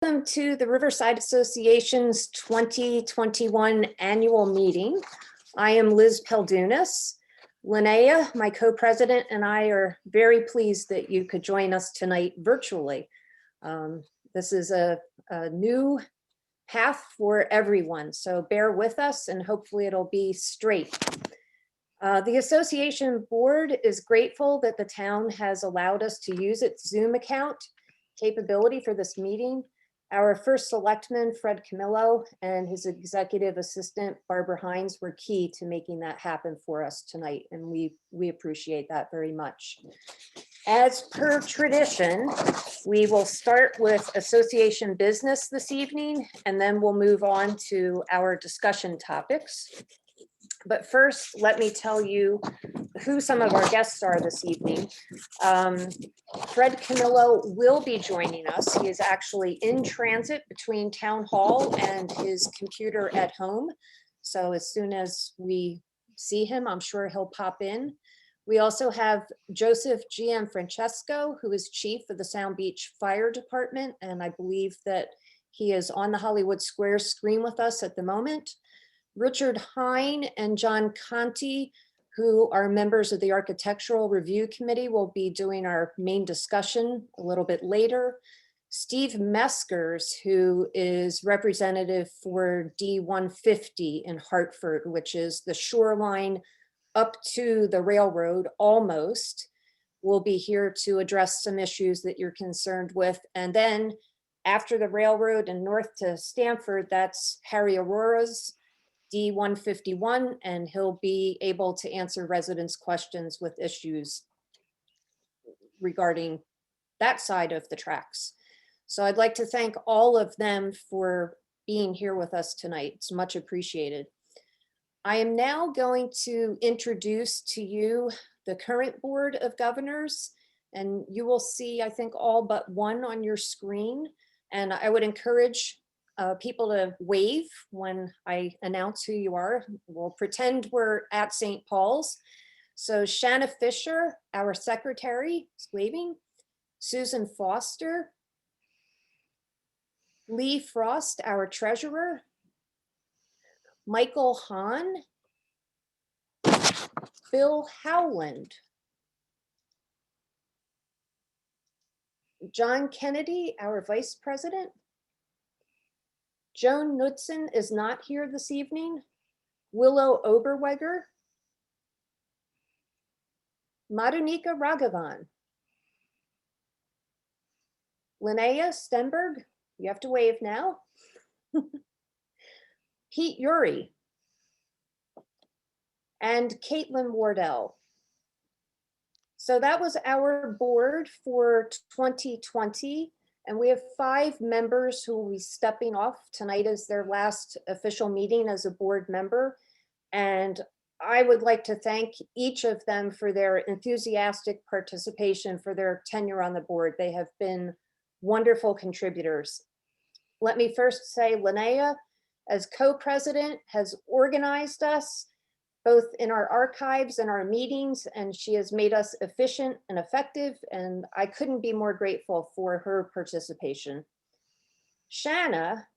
Welcome to the Riverside Association's 2021 annual meeting. I am Liz Peldunas. Linnea, my co-president, and I are very pleased that you could join us tonight virtually. This is a new path for everyone, so bear with us and hopefully it'll be straight. The association board is grateful that the town has allowed us to use its Zoom account capability for this meeting. Our first selectman, Fred Camillo, and his executive assistant, Barbara Hines, were key to making that happen for us tonight, and we appreciate that very much. As per tradition, we will start with association business this evening, and then we'll move on to our discussion topics. But first, let me tell you who some of our guests are this evening. Fred Camillo will be joining us. He is actually in transit between town hall and his computer at home. So as soon as we see him, I'm sure he'll pop in. We also have Joseph Gianfrancesco, who is chief of the Sound Beach Fire Department. And I believe that he is on the Hollywood Square screen with us at the moment. Richard Hine and John Conti, who are members of the Architectural Review Committee, will be doing our main discussion a little bit later. Steve Meskers, who is representative for D150 in Hartford, which is the shoreline up to the railroad almost, will be here to address some issues that you're concerned with. And then after the railroad and north to Stamford, that's Harry Aurora's D151, and he'll be able to answer residents' questions with issues regarding that side of the tracks. So I'd like to thank all of them for being here with us tonight. It's much appreciated. I am now going to introduce to you the current Board of Governors, and you will see, I think, all but one on your screen. And I would encourage people to wave when I announce who you are. We'll pretend we're at St. Paul's. So Shanna Fisher, our secretary, is waving. Susan Foster. Lee Frost, our treasurer. Michael Hahn. Bill Howland. John Kennedy, our vice president. Joan Knudsen is not here this evening. Willow Oberweger. Madhunika Raghavan. Linnea Stenberg, you have to wave now. Pete Uri. And Caitlin Wardell. So that was our board for 2020. And we have 5 members who will be stepping off. Tonight is their last official meeting as a board member. And I would like to thank each of them for their enthusiastic participation for their tenure on the board. They have been wonderful contributors. Let me first say Linnea, as co-president, has organized us both in our archives and our meetings, and she has made us efficient and effective, and I couldn't be more grateful for her participation. Shanna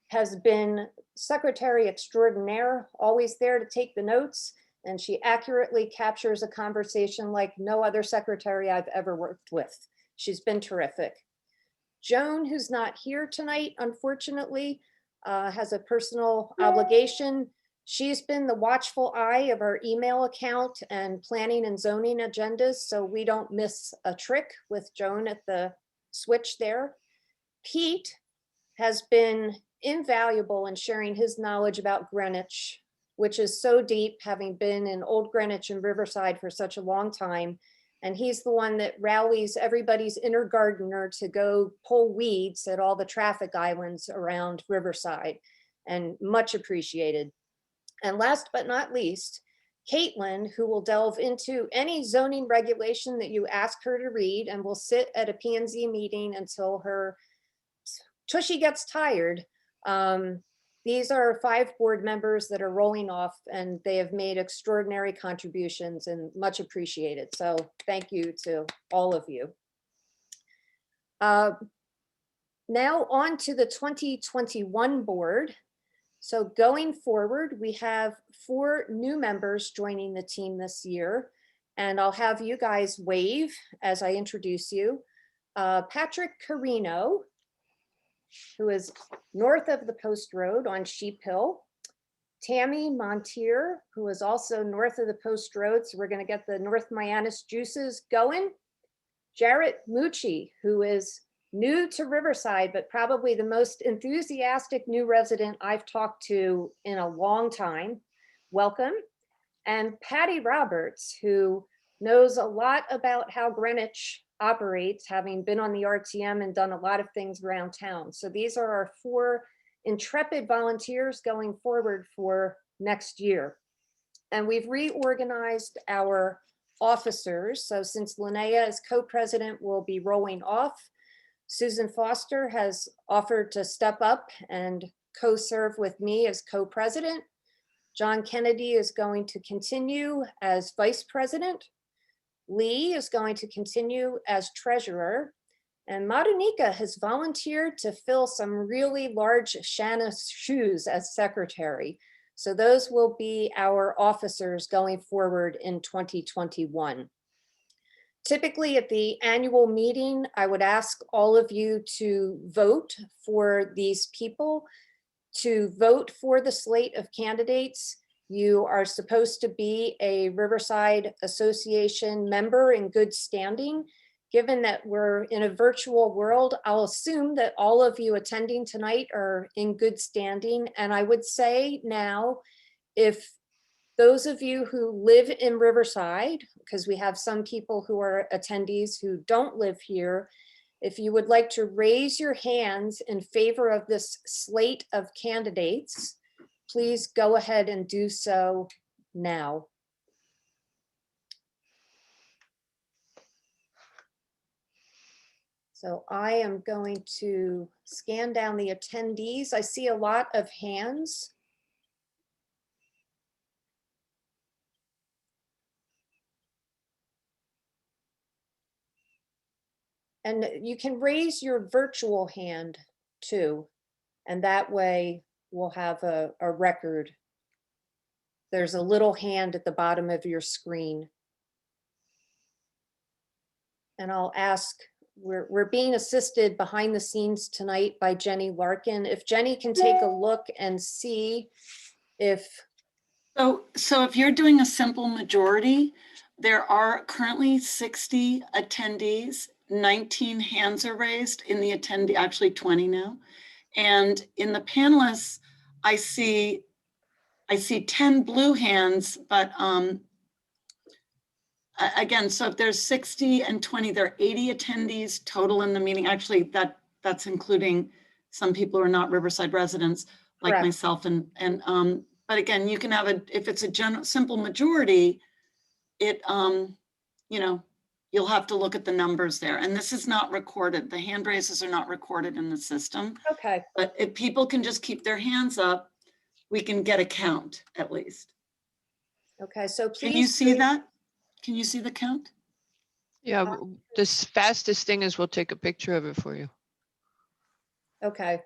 has been secretary extraordinaire, always there to take the notes, and she accurately captures a conversation like no other secretary I've ever worked with. She's been terrific. Joan, who's not here tonight, unfortunately, has a personal obligation. She's been the watchful eye of our email account and planning and zoning agendas, so we don't miss a trick with Joan at the switch there. Pete has been invaluable in sharing his knowledge about Greenwich, which is so deep, having been in Old Greenwich and Riverside for such a long time. And he's the one that rallies everybody's inner gardener to go pull weeds at all the traffic islands around Riverside, and much appreciated. And last but not least, Caitlin, who will delve into any zoning regulation that you ask her to read and will sit at a P&Z meeting until her tushy gets tired. These are 5 board members that are rolling off, and they have made extraordinary contributions and much appreciated. So thank you to all of you. Now on to the 2021 board. So going forward, we have 4 new members joining the team this year, and I'll have you guys wave as I introduce you. Patrick Carino, who is north of the Post Road on Sheep Hill. Tammy Montier, who is also north of the Post Road, so we're going to get the North Mianus juices going. Jarrett Mucci, who is new to Riverside, but probably the most enthusiastic new resident I've talked to in a long time. Welcome. And Patty Roberts, who knows a lot about how Greenwich operates, having been on the RTM and done a lot of things around town. So these are our 4 intrepid volunteers going forward for next year. And we've reorganized our officers. So since Linnea is co-president, we'll be rolling off. Susan Foster has offered to step up and co-serve with me as co-president. John Kennedy is going to continue as vice president. Lee is going to continue as treasurer. And Madanika has volunteered to fill some really large Shanna shoes as secretary. So those will be our officers going forward in 2021. Typically at the annual meeting, I would ask all of you to vote for these people. To vote for the slate of candidates, you are supposed to be a Riverside Association member in good standing. Given that we're in a virtual world, I'll assume that all of you attending tonight are in good standing. And I would say now, if those of you who live in Riverside, because we have some people who are attendees who don't live here, if you would like to raise your hands in favor of this slate of candidates, please go ahead and do so now. So I am going to scan down the attendees. I see a lot of hands. And you can raise your virtual hand too. And that way we'll have a record. There's a little hand at the bottom of your screen. And I'll ask, we're being assisted behind the scenes tonight by Jenny Larkin. If Jenny can take a look and see if. So if you're doing a simple majority, there are currently 60 attendees, 19 hands are raised in the attendee, actually 20 now. And in the panelists, I see 10 blue hands, but again, so if there's 60 and 20, there are 80 attendees total in the meeting. Actually, that's including some people who are not Riverside residents like Correct. myself. But again, you can have if it's a simple majority, it, you'll have to look at the numbers there. And this is not recorded. The hand raises are not recorded in the system. Okay. But if people can just keep their hands up, we can get a count at least. Okay, so please. Can you see that? Can you see the count? Yeah, the fastest thing is we'll take a picture of it for you. Okay.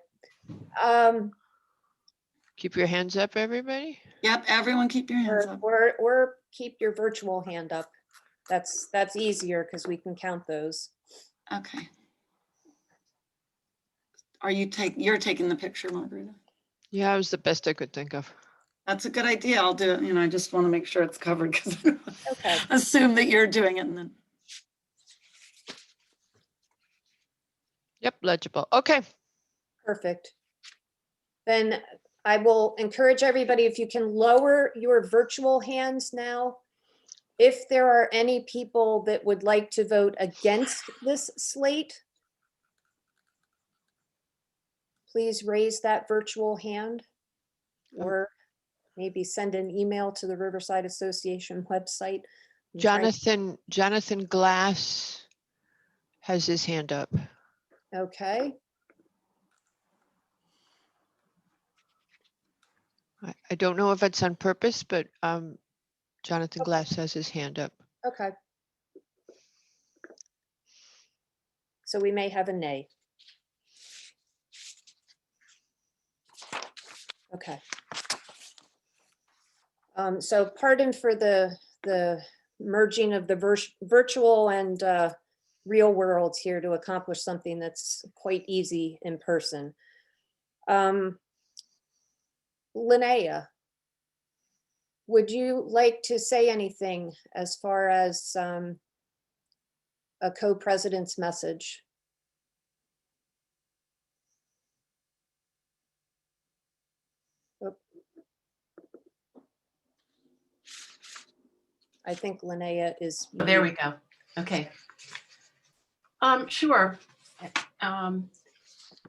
Keep your hands up, everybody. Yep, everyone keep your hands up. Or keep your virtual hand up. That's easier because we can count those. Okay. You're taking the picture, Margarita? Yeah, it was the best I could think of. That's a good idea. I'll do it. I just want to make sure it's covered because Okay. assume that you're doing it and then. Yep, legible. Okay. Perfect. Then I will encourage everybody, if you can lower your virtual hands now. If there are any people that would like to vote against this slate, please raise that virtual hand or maybe send an email to the Riverside Association website. Jonathan Glass has his hand up. Okay. I don't know if it's on purpose, but Jonathan Glass has his hand up. Okay. So we may have a nay. Okay. So pardon for the merging of the virtual and real worlds here to accomplish something that's quite easy in person. Linnea, would you like to say anything as far as a co-president's message? Oh. I think Linnea is. Oh, there we go. Okay. Sure.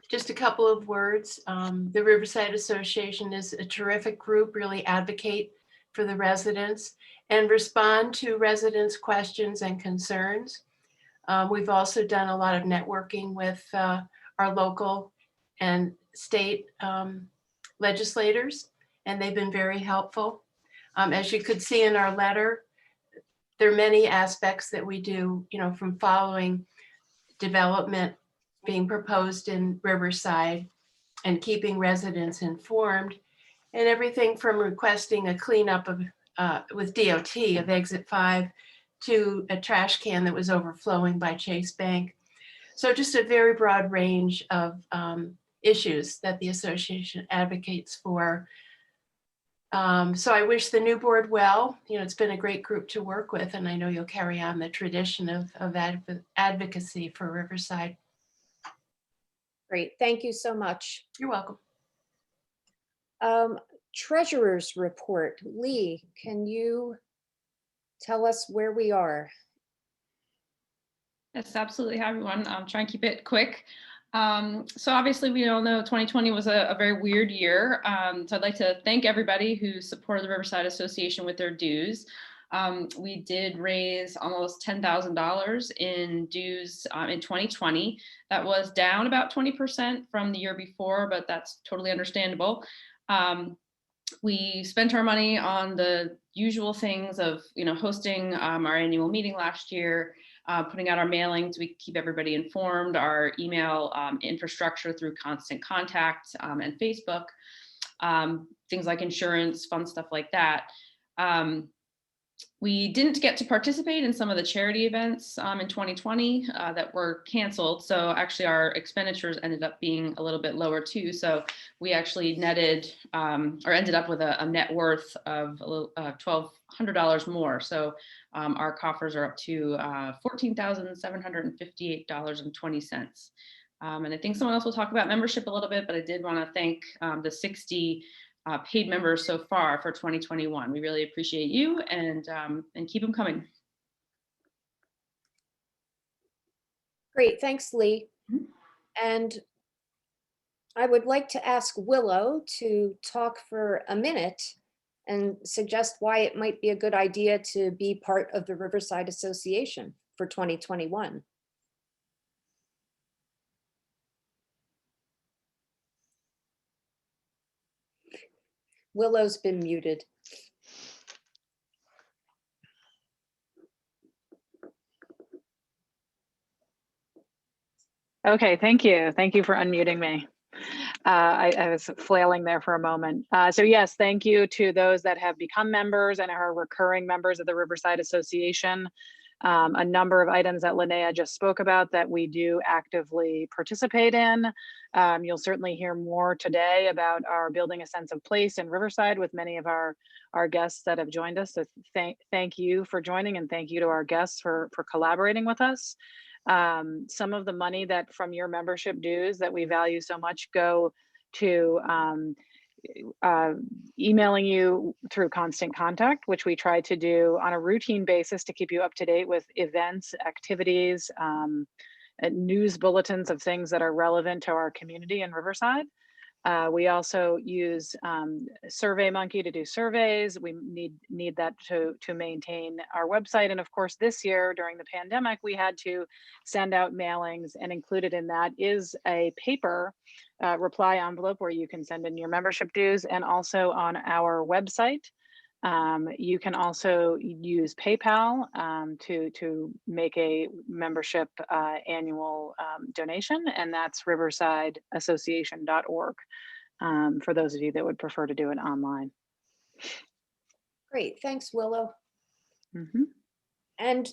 Just a couple of words. The Riverside Association is a terrific group, really advocate for the residents and respond to residents' questions and concerns. We've also done a lot of networking with our local and state legislators, and they've been very helpful. As you could see in our letter, there are many aspects that we do, from following development being proposed in Riverside and keeping residents informed, and everything from requesting a cleanup of with DOT of exit 5 to a trash can that was overflowing by Chase Bank. So just a very broad range of issues that the association advocates for. So I wish the new board well. It's been a great group to work with, and I know you'll carry on the tradition of advocacy for Riverside. Great, thank you so much. You're welcome. Treasurer's report. Lee, can you tell us where we are? Yes, absolutely. Hi, everyone. Try and keep it quick. So obviously we all know 2020 was a very weird year. So I'd like to thank everybody who supported the Riverside Association with their dues. We did raise almost $10,000 in dues in 2020. That was down about 20% from the year before, but that's totally understandable. We spent our money on the usual things of, hosting our annual meeting last year, putting out our mailings. We keep everybody informed, our email infrastructure through Constant Contact and Facebook, things like insurance, fun stuff like that. We didn't get to participate in some of the charity events in 2020 that were canceled. So actually our expenditures ended up being a little bit lower too. So we actually netted or ended up with a net worth of $1,200 more. So our coffers are up to $14,758.20. And I think someone else will talk about membership a little bit, but I did want to thank the 60 paid members so far for 2021. We really appreciate you, and keep them coming. Great, thanks, Lee. Mm-hmm. And I would like to ask Willow to talk for a minute and suggest why it might be a good idea to be part of the Riverside Association for 2021. Willow's been muted. Okay, thank you. Thank you for unmuting me. I was flailing there for a moment. So yes, thank you to those that have become members and are recurring members of the Riverside Association. A number of items that Linnea just spoke about that we do actively participate in. You'll certainly hear more today about our building a sense of place in Riverside with many of our guests that have joined us. So thank you for joining, and thank you to our guests for collaborating with us. Some of the money that from your membership dues that we value so much go to emailing you through Constant Contact, which we try to do on a routine basis to keep you up to date with events, activities, news bulletins of things that are relevant to our community in Riverside. We also use SurveyMonkey to do surveys. We need that to maintain our website. And of course, this year during the pandemic, we had to send out mailings, and included in that is a paper reply envelope where you can send in your membership dues. And also on our website, you can also use PayPal to make a membership annual donation, and that's riversideassociation.org. for those of you that would prefer to do it online. Great, thanks, Willow. Mhm. And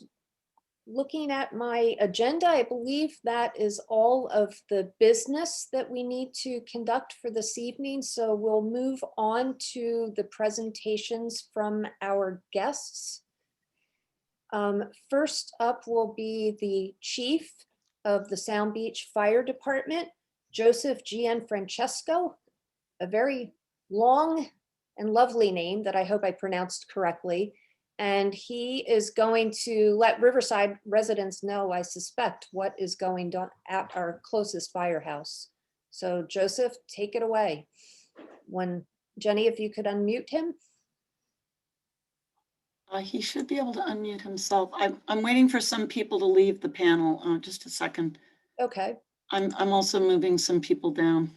looking at my agenda, I believe that is all of the business that we need to conduct for this evening. So we'll move on to the presentations from our guests. First up will be the Chief of the Sound Beach Fire Department, Joseph Gianfrancesco, a very long and lovely name that I hope I pronounced correctly. And he is going to let Riverside residents know, I suspect, what is going on at our closest firehouse. So Joseph, take it away. When Jenny, if you could unmute him. He should be able to unmute himself. I'm waiting for some people to leave the panel. Just a second. Okay. I'm also moving some people down.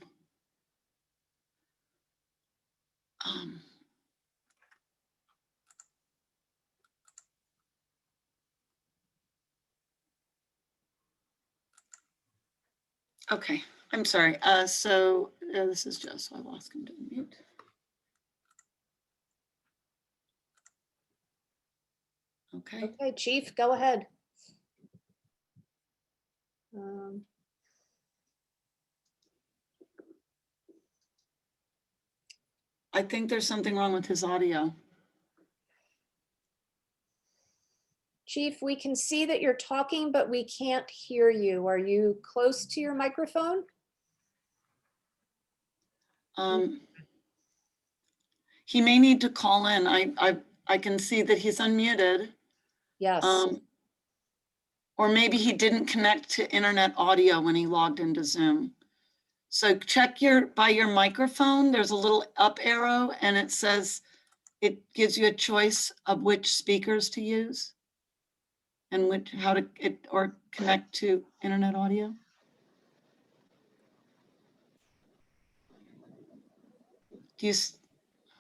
Okay, I'm sorry. So this is Joe, so I'll ask him to unmute. Okay. Okay, Chief, go ahead. I think there's something wrong with his audio. Chief, we can see that you're talking, but we can't hear you. Are you close to your microphone? He may need to call in. I can see that he's unmuted. Yes. Or maybe he didn't connect to internet audio when he logged into Zoom. So check by your microphone. There's a little up arrow and it says, it gives you a choice of which speakers to use and how to connect to internet audio.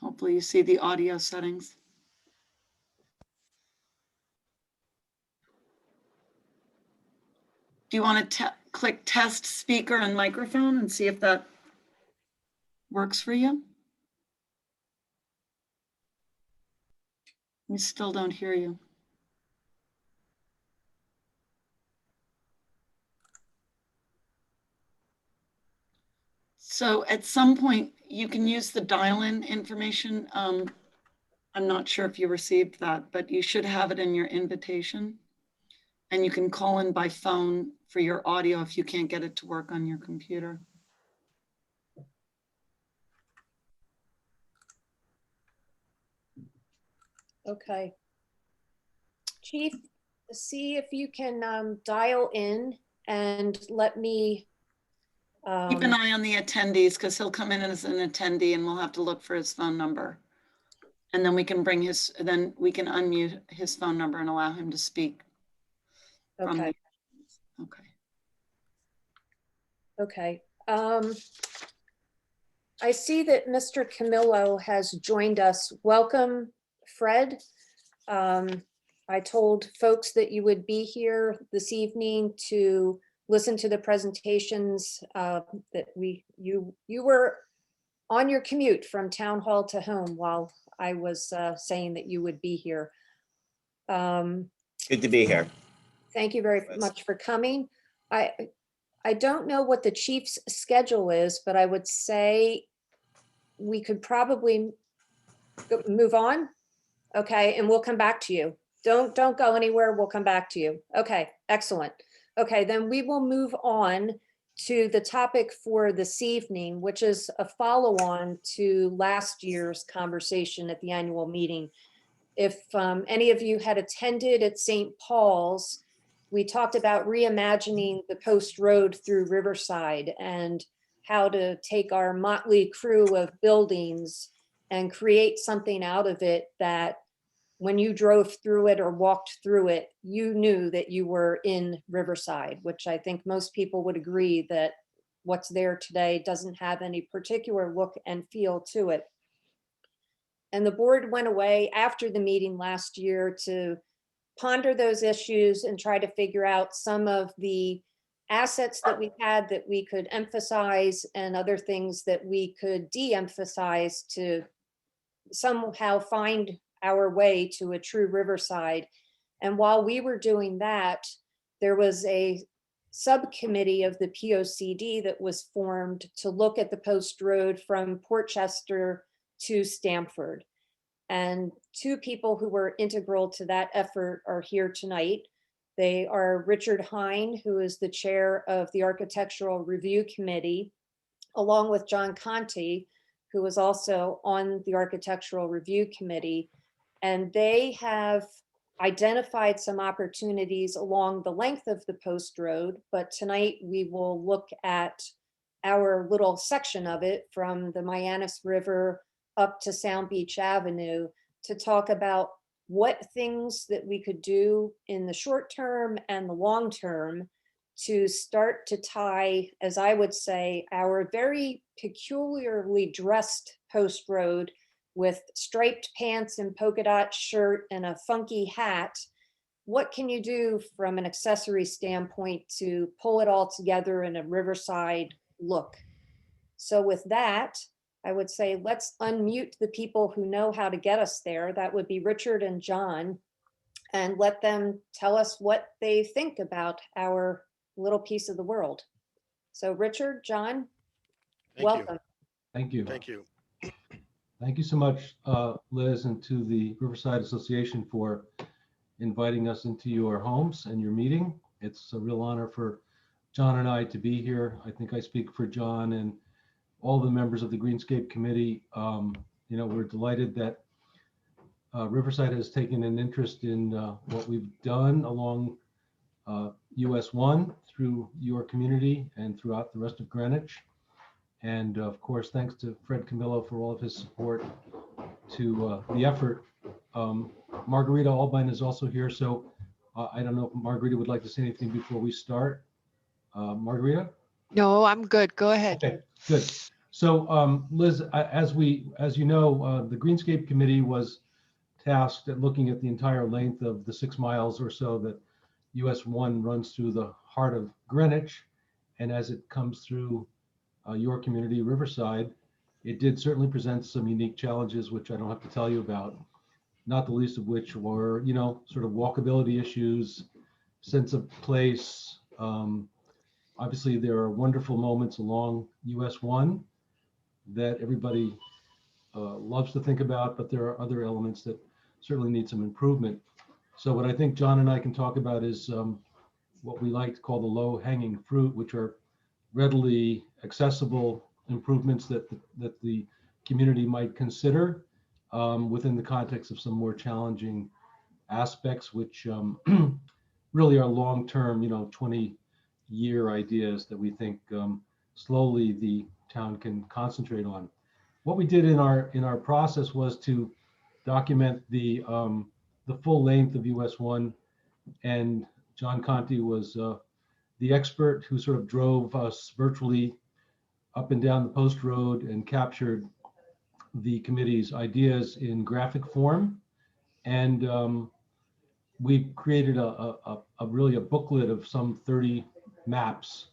Hopefully you see the audio settings. Do you want to click test speaker and microphone and see if that works for you? We still don't hear you. So at some point you can use the dial-in information. I'm not sure if you received that, but you should have it in your invitation. And you can call in by phone for your audio if you can't get it to work on your computer. Okay. Chief, see if you can dial in and let me. Keep an eye on the attendees because he'll come in as an attendee and we'll have to look for his phone number. And then we can unmute his phone number and allow him to speak. Okay. Okay. Okay. I see that Mr. Camillo has joined us. Welcome, Fred. I told folks that you would be here this evening to listen to the presentations that you were on your commute from town hall to home while I was saying that you would be here. Good to be here. Thank you very much for coming. I don't know what the chief's schedule is, but I would say we could probably move on. Okay, and we'll come back to you. Don't go anywhere. We'll come back to you. Okay, excellent. Okay, then we will move on to the topic for this evening, which is a follow-on to last year's conversation at the annual meeting. If any of you had attended at St. Paul's, we talked about reimagining the post road through Riverside and how to take our motley crew of buildings and create something out of it that when you drove through it or walked through it, you knew that you were in Riverside, which I think most people would agree that what's there today doesn't have any particular look and feel to it. And the board went away after the meeting last year to ponder those issues and try to figure out some of the assets that we had that we could emphasize and other things that we could de-emphasize to somehow find our way to a true Riverside. And while we were doing that, there was a subcommittee of the POCD that was formed to look at the Post Road from Portchester to Stamford. And two people who were integral to that effort are here tonight. They are Richard Hine, who is the chair of the Architectural Review Committee, along with John Conti, who was also on the Architectural Review Committee. And they have identified some opportunities along the length of the Post Road, but tonight we will look at our little section of it from the Mianus River up to Sound Beach Avenue to talk about what things that we could do in the short term and the long term to start to tie, as I would say, our very peculiarly dressed Post Road with striped pants and polka dot shirt and a funky hat. What can you do from an accessory standpoint to pull it all together in a Riverside look? So with that, I would say let's unmute the people who know how to get us there. That would be Richard and John, and let them tell us what they think about our little piece of the world. So Richard, John, Thank you. welcome. Thank you. Thank you. Thank you so much, Liz, and to the Riverside Association for inviting us into your homes and your meeting. It's a real honor for John and I to be here. I think I speak for John and all the members of the Greenscape Committee. We're delighted that Riverside has taken an interest in what we've done along US 1 through your community and throughout the rest of Greenwich. And of course, thanks to Fred Camillo for all of his support to the effort. Margarita Albine is also here, so I don't know if Margarita would like to say anything before we start. Margarita? No, I'm good. Go ahead. Okay, good. So Liz, as you know, the Greenscape Committee was tasked at looking at the entire length of the 6 miles or so that US 1 runs through the heart of Greenwich. And as it comes through your community, Riverside, it did certainly present some unique challenges, which I don't have to tell you about, not the least of which were, sort of walkability issues, sense of place. Obviously, there are wonderful moments along US 1 that everybody loves to think about, but there are other elements that certainly need some improvement. So what I think John and I can talk about is what we like to call the low-hanging fruit, which are readily accessible improvements that the community might consider within the context of some more challenging aspects, which really are long-term, 20-year ideas that we think slowly the town can concentrate on. What we did in our process was to document the full length of US 1, and John Conti was the expert who sort of drove us virtually up and down the Post Road and captured the committee's ideas in graphic form. And we created really a booklet of some 30 maps,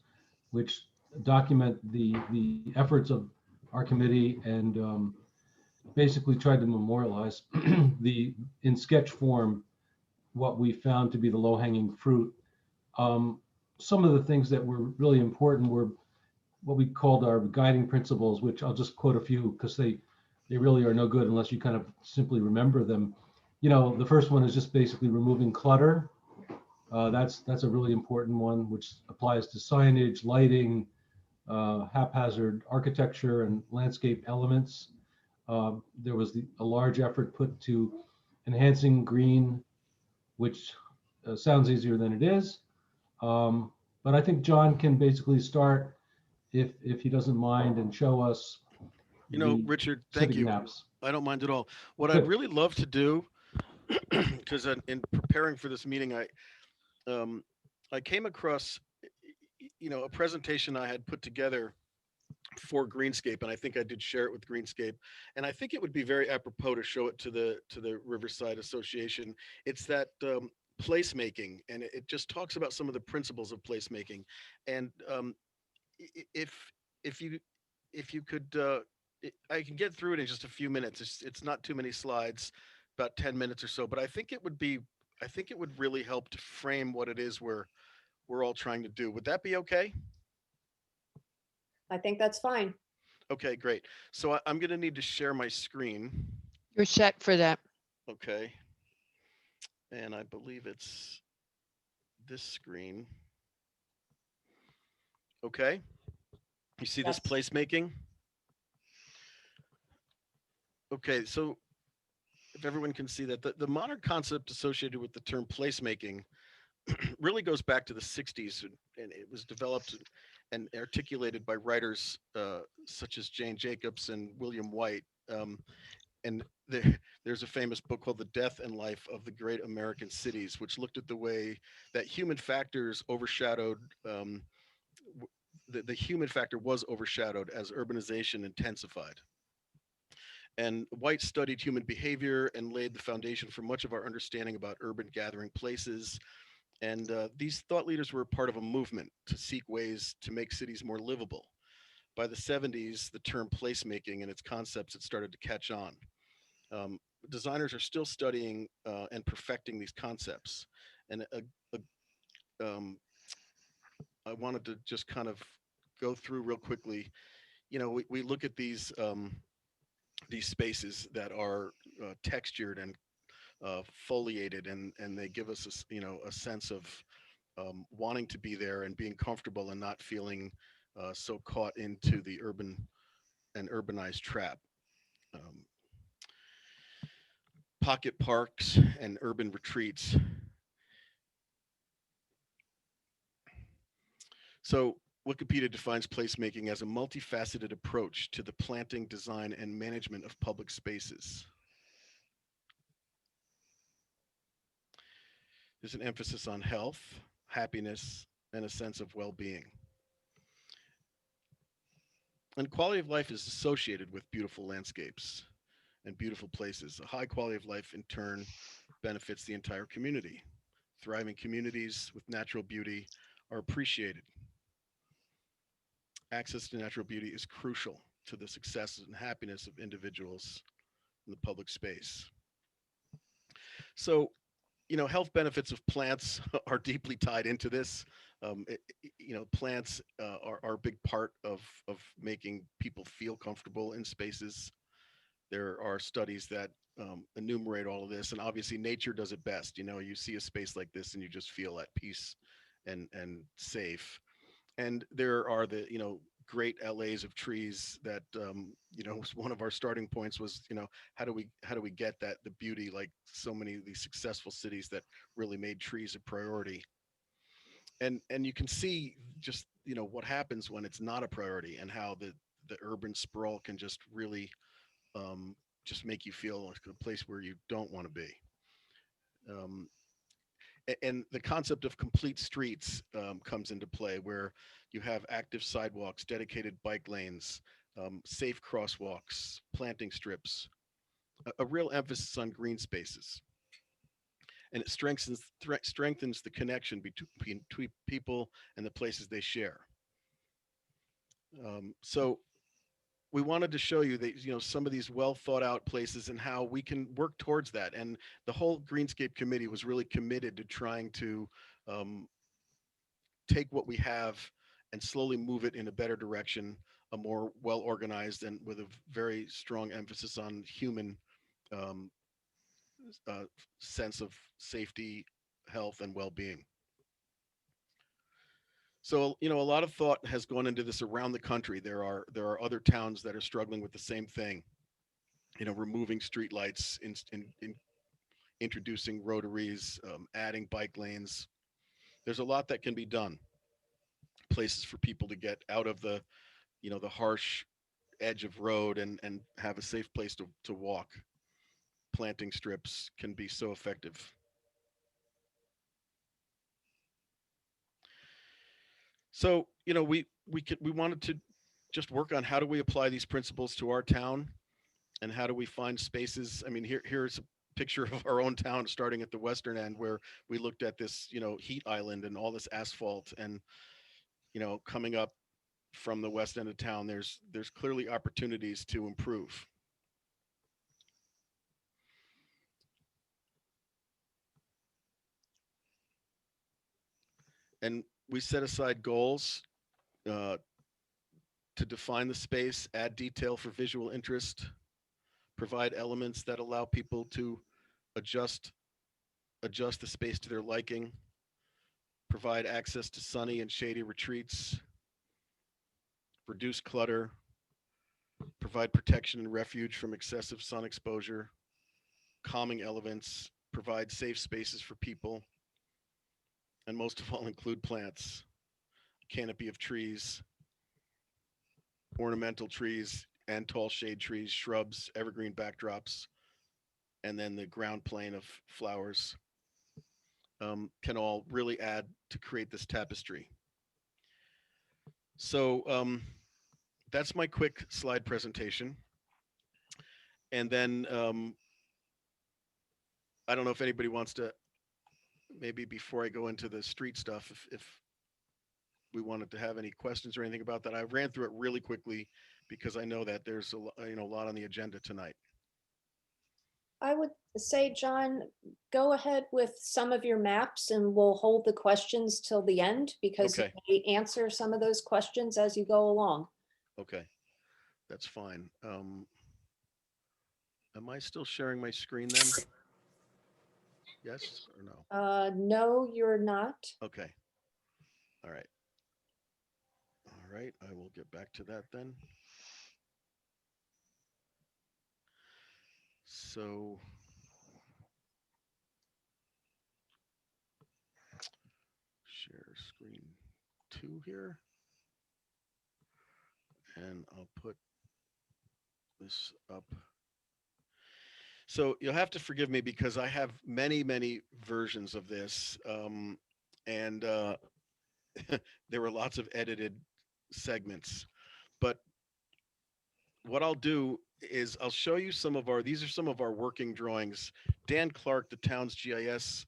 which document the efforts of our committee and basically tried to memorialize in sketch form what we found to be the low-hanging fruit. Some of the things that were really important were what we called our guiding principles, which I'll just quote a few because they really are no good unless you kind of simply remember them. The first one is just basically removing clutter. That's a really important one, which applies to signage, lighting, haphazard architecture and landscape elements. There was a large effort put to enhancing green, which sounds easier than it is. But I think John can basically start, if he doesn't mind, and show us. Richard, thank you. Maps. I don't mind at all. What Good. I'd really love to do, because in preparing for this meeting, I came across, a presentation I had put together for Greenscape, and I think I did share it with Greenscape, and I think it would be very apropos to show it to the Riverside Association. It's that placemaking, and it just talks about some of the principles of placemaking. And if you could, I can get through it in just a few minutes. It's not too many slides, about 10 minutes or so. But I think it would really help to frame what it is we're all trying to do. Would that be okay? I think that's fine. Okay, great. So I'm going to need to share my screen. You're set for that. Okay. And I believe it's this screen. Okay. You see this Yes. placemaking? Okay, so if everyone can see that, the modern concept associated with the term placemaking really goes back to the 60s, and it was developed and articulated by writers such as Jane Jacobs and William White. And there's a famous book called The Death and Life of the Great American Cities, which looked at the way that human factors overshadowed, the human factor was overshadowed as urbanization intensified. And White studied human behavior and laid the foundation for much of our understanding about urban gathering places. And these thought leaders were part of a movement to seek ways to make cities more livable. By the 70s, the term placemaking and its concepts had started to catch on. Um, Designers are still studying and perfecting these concepts. And I wanted to just kind of go through real quickly. You know, we look at these spaces that are textured and foliated, and they give us a sense of wanting to be there and being comfortable and not feeling so caught into the urbanized trap. Um, Pocket parks and urban retreats. So Wikipedia defines placemaking as a multifaceted approach to the planting, design, and management of public spaces. There's an emphasis on health, happiness, and a sense of well-being. And quality of life is associated with beautiful landscapes and beautiful places. A high quality of life, in turn, benefits the entire community. Thriving communities with natural beauty are appreciated. Access to natural beauty is crucial to the success and happiness of individuals in the public space. So, health benefits of plants are deeply tied into this. Plants are a big part of making people feel comfortable in spaces. There are studies that enumerate all of this, and obviously nature does it best. You see a space like this and you just feel at peace and safe. And there are the great LAs of trees that was one of our starting points. Was how do we get the beauty, like so many of these successful cities that really made trees a priority. And you can see just what happens when it's not a priority, and how the urban sprawl can just really just make you feel like a place where you don't want to be. Um, and the concept of complete streets comes into play, where you have active sidewalks, dedicated bike lanes, safe crosswalks, planting strips, a real emphasis on green spaces. And it strengthens the connection between people and the places they share. So we wanted to show you that some of these well thought out places and how we can work towards that. And the whole Greenscape committee was really committed to trying to take what we have and slowly move it in a better direction, a more well organized, and with a very strong emphasis on human um, sense of safety, health, and well being. So a lot of thought has gone into this around the country. There are other towns that are struggling with the same thing. Removing streetlights, in introducing rotaries, adding bike lanes. There's a lot that can be done. Places for people to get out of the harsh edge of road and have a safe place to walk. Planting strips can be so effective. So we wanted to just work on how do we apply these principles to our town, and how do we find spaces. I mean, here's picture of our own town, starting at the western end, where we looked at this, heat island and all this asphalt, and coming up from the west end of town, there's clearly opportunities to improve. And we set aside goals to define the space, add detail for visual interest, provide elements that allow people to adjust the space to their liking, provide access to sunny and shady retreats, reduce clutter, provide protection and refuge from excessive sun exposure, calming elements, provide safe spaces for people, and most of all, include plants, canopy of trees, ornamental trees and tall shade trees, shrubs, evergreen backdrops, and then the ground plane of flowers can all really add to create this tapestry. So that's my quick slide presentation. And then I don't know if anybody wants to, maybe before I go into the street stuff, if we wanted to have any questions or anything about that. I ran through it really quickly because I know that there's a lot on the agenda tonight. I would say, John, go ahead with some of your maps and we'll hold the questions till the end because you Okay. may answer some of those questions as you go along. Okay, that's fine. Am I still sharing my screen then? Yes or no? No, you're not. Okay. All right. All right, I will get back to that then. So share screen 2 here. And I'll put this up. So you'll have to forgive me because I have many, many versions of this. And there were lots of edited segments. But what I'll do is I'll show you these are some of our working drawings. Dan Clark, the town's GIS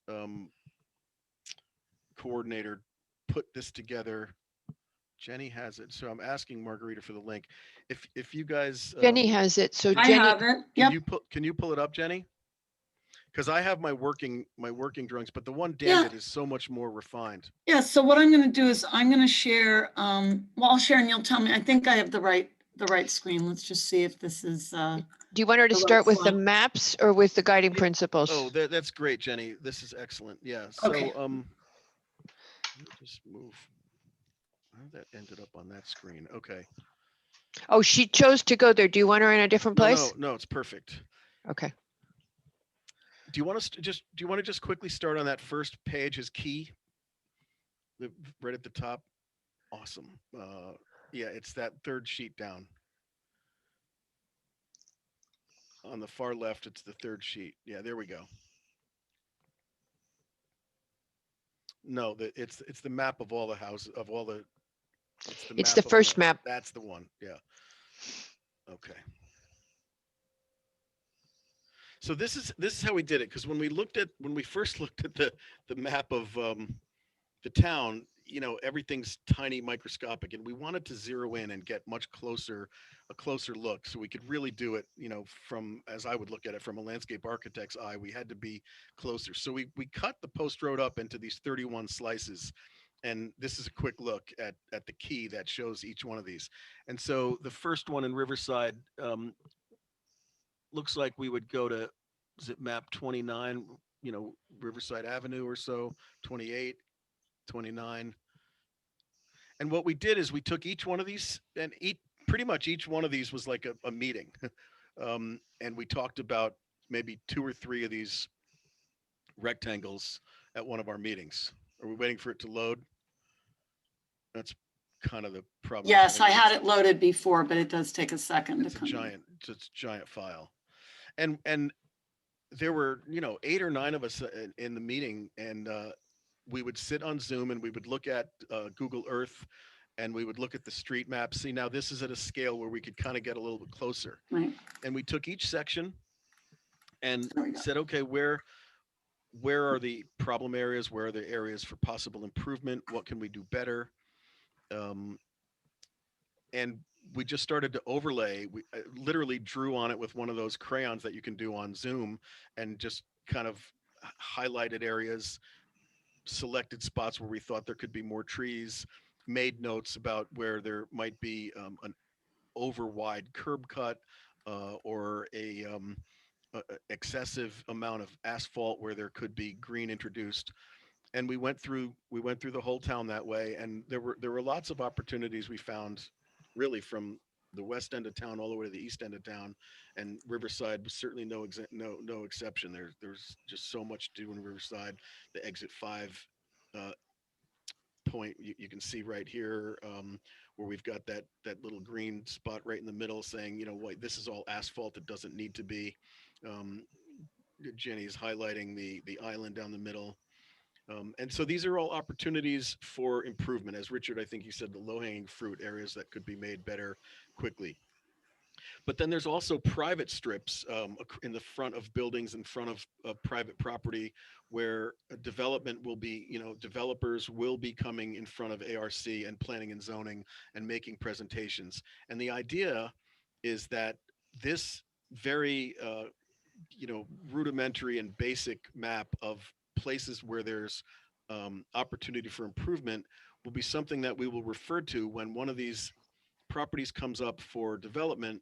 coordinator, put this together. Jenny has it. So I'm asking Margarita for the link. If you guys Jenny has it. So I Jenny, have it. Yep. can you pull it up, Jenny? Because I have my working drawings, but the one Dan Yeah. did is so much more refined. Yeah, so what I'm going to do is I'm going to share, well, I'll share and you'll tell me. I think I have the right screen. Let's just see if this is. do you want her to the right start with the slide. maps or with the guiding principles? Oh, that's great, Jenny. This is excellent. Yeah. So Okay. let me just move. How that ended up on that screen? Okay. Oh, she chose to go there. Do you want her in a different place? No, it's perfect. Okay. Do you want to just quickly start on that first page as key? Right at the top. Awesome. Yeah, it's that third sheet down. On the far left, it's the third sheet. Yeah, there we go. No, it's the map of all the houses of all the. It's the first map. That's the one. Yeah. Okay. So this is how we did it, because when we first looked at the map of the town, everything's tiny, microscopic, and we wanted to zero in and get a closer look, so we could really do it, from, as I would look at it from a landscape architect's eye. We had to be closer, so we cut the post road up into these 31 slices. And this is a quick look at the key that shows each one of these. And so the first one in Riverside looks like we would go to, is it map 29, Riverside Avenue or so, 28, 29. And what we did is we took each one of these, and pretty much each one of these was like a meeting. And we talked about maybe 2 or 3 of these rectangles at one of our meetings. Are we waiting for it to load? That's kind of the problem. Yes, I had it loaded before, but it does take a second It's to a come. giant file. And there were, 8 or 9 of us in the meeting, and we would sit on Zoom and we would look at Google Earth, and we would look at the street map. See, now this is at a scale where we could kind of get a little bit closer. Right. And we took each section and There we go. said, okay, where are the problem areas? Where are the areas for possible improvement? What can we do better? Um, and we just started to overlay. We literally drew on it with one of those crayons that you can do on Zoom, and just kind of highlighted areas, selected spots where we thought there could be more trees, made notes about where there might be an over wide curb cut, or excessive amount of asphalt where there could be green introduced. And we went through the whole town that way, and there were lots of opportunities we found, really from the west end of town all the way to the east end of town, and Riverside was certainly no exception. There's just so much to do in Riverside. The exit 5 uh, point you can see right here, where we've got that little green spot right in the middle saying, wait, this is all asphalt, it doesn't need to be. um, Jenny's highlighting the island down the middle. And so these are all opportunities for improvement. As Richard, I think you said, the low-hanging fruit areas that could be made better quickly. But then there's also private strips, in the front of buildings, in front of private property, where a development will be, developers will be coming in front of ARC and planning and zoning and making presentations. And the idea is that this very, rudimentary and basic map of places where there's opportunity for improvement will be something that we will refer to when one of these properties comes up for development.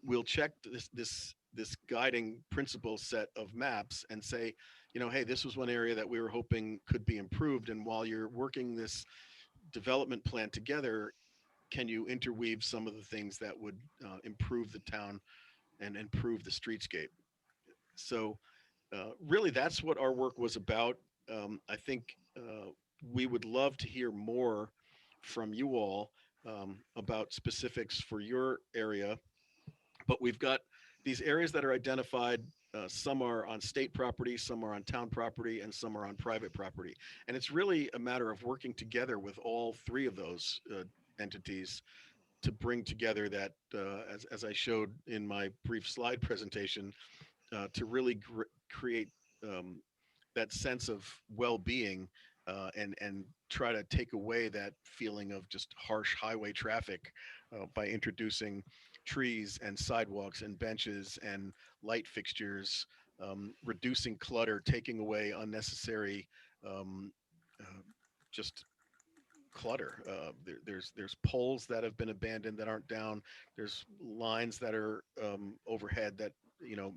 We'll check this guiding principle set of maps and say, hey, this was one area that we were hoping could be improved. And while you're working this development plan together, can you interweave some of the things that would improve the town and improve the streetscape? So really, that's what our work was about. I think we would love to hear more from you all about specifics for your area. But we've got these areas that are identified. Some are on state property, some are on town property, and some are on private property. And it's really a matter of working together with all three of those entities to bring together that, as I showed in my brief slide presentation, to really create that sense of well-being, and try to take away that feeling of just harsh highway traffic by introducing trees and sidewalks and benches and light fixtures, reducing clutter, taking away unnecessary um, uh, just clutter. There's poles that have been abandoned that aren't down. There's lines that are overhead that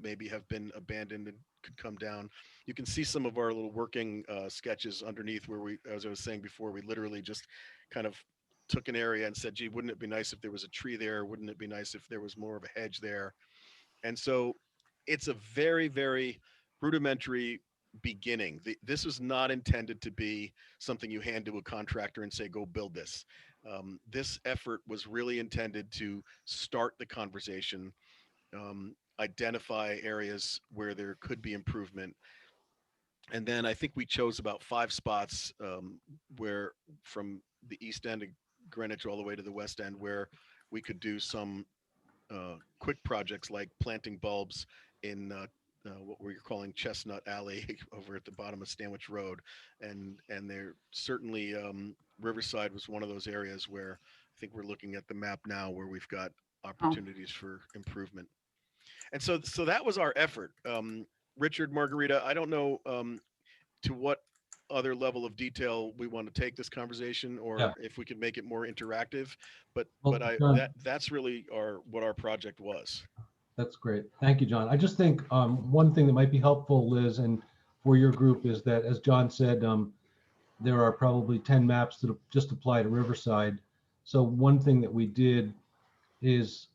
maybe have been abandoned and could come down. You can see some of our little working sketches underneath where we, as I was saying before, we literally just kind of took an area and said, gee, wouldn't it be nice if there was a tree there? Wouldn't it be nice if there was more of a hedge there? And so it's a very, very rudimentary beginning. This was not intended to be something you hand to a contractor and say, go build this. This effort was really intended to start the conversation, identify areas where there could be improvement. And then I think we chose about 5 spots, where from the east end of Greenwich all the way to the west end, where we could do some quick projects like planting bulbs in what we're calling Chestnut Alley over at the bottom of Stanwich Road. And there certainly, Riverside was one of those areas where I think we're looking at the map now where we've got opportunities for improvement. And so that was our effort. Richard, Margarita, I don't know to what other level of detail we want to take this conversation, or Yeah. if we could make it more interactive, but Well, but John, that's really what our project was. that's great. Thank you, John. I just think one thing that might be helpful, Liz, and for your group is that, as John said, there are probably 10 maps that just apply to Riverside. So one thing that we did is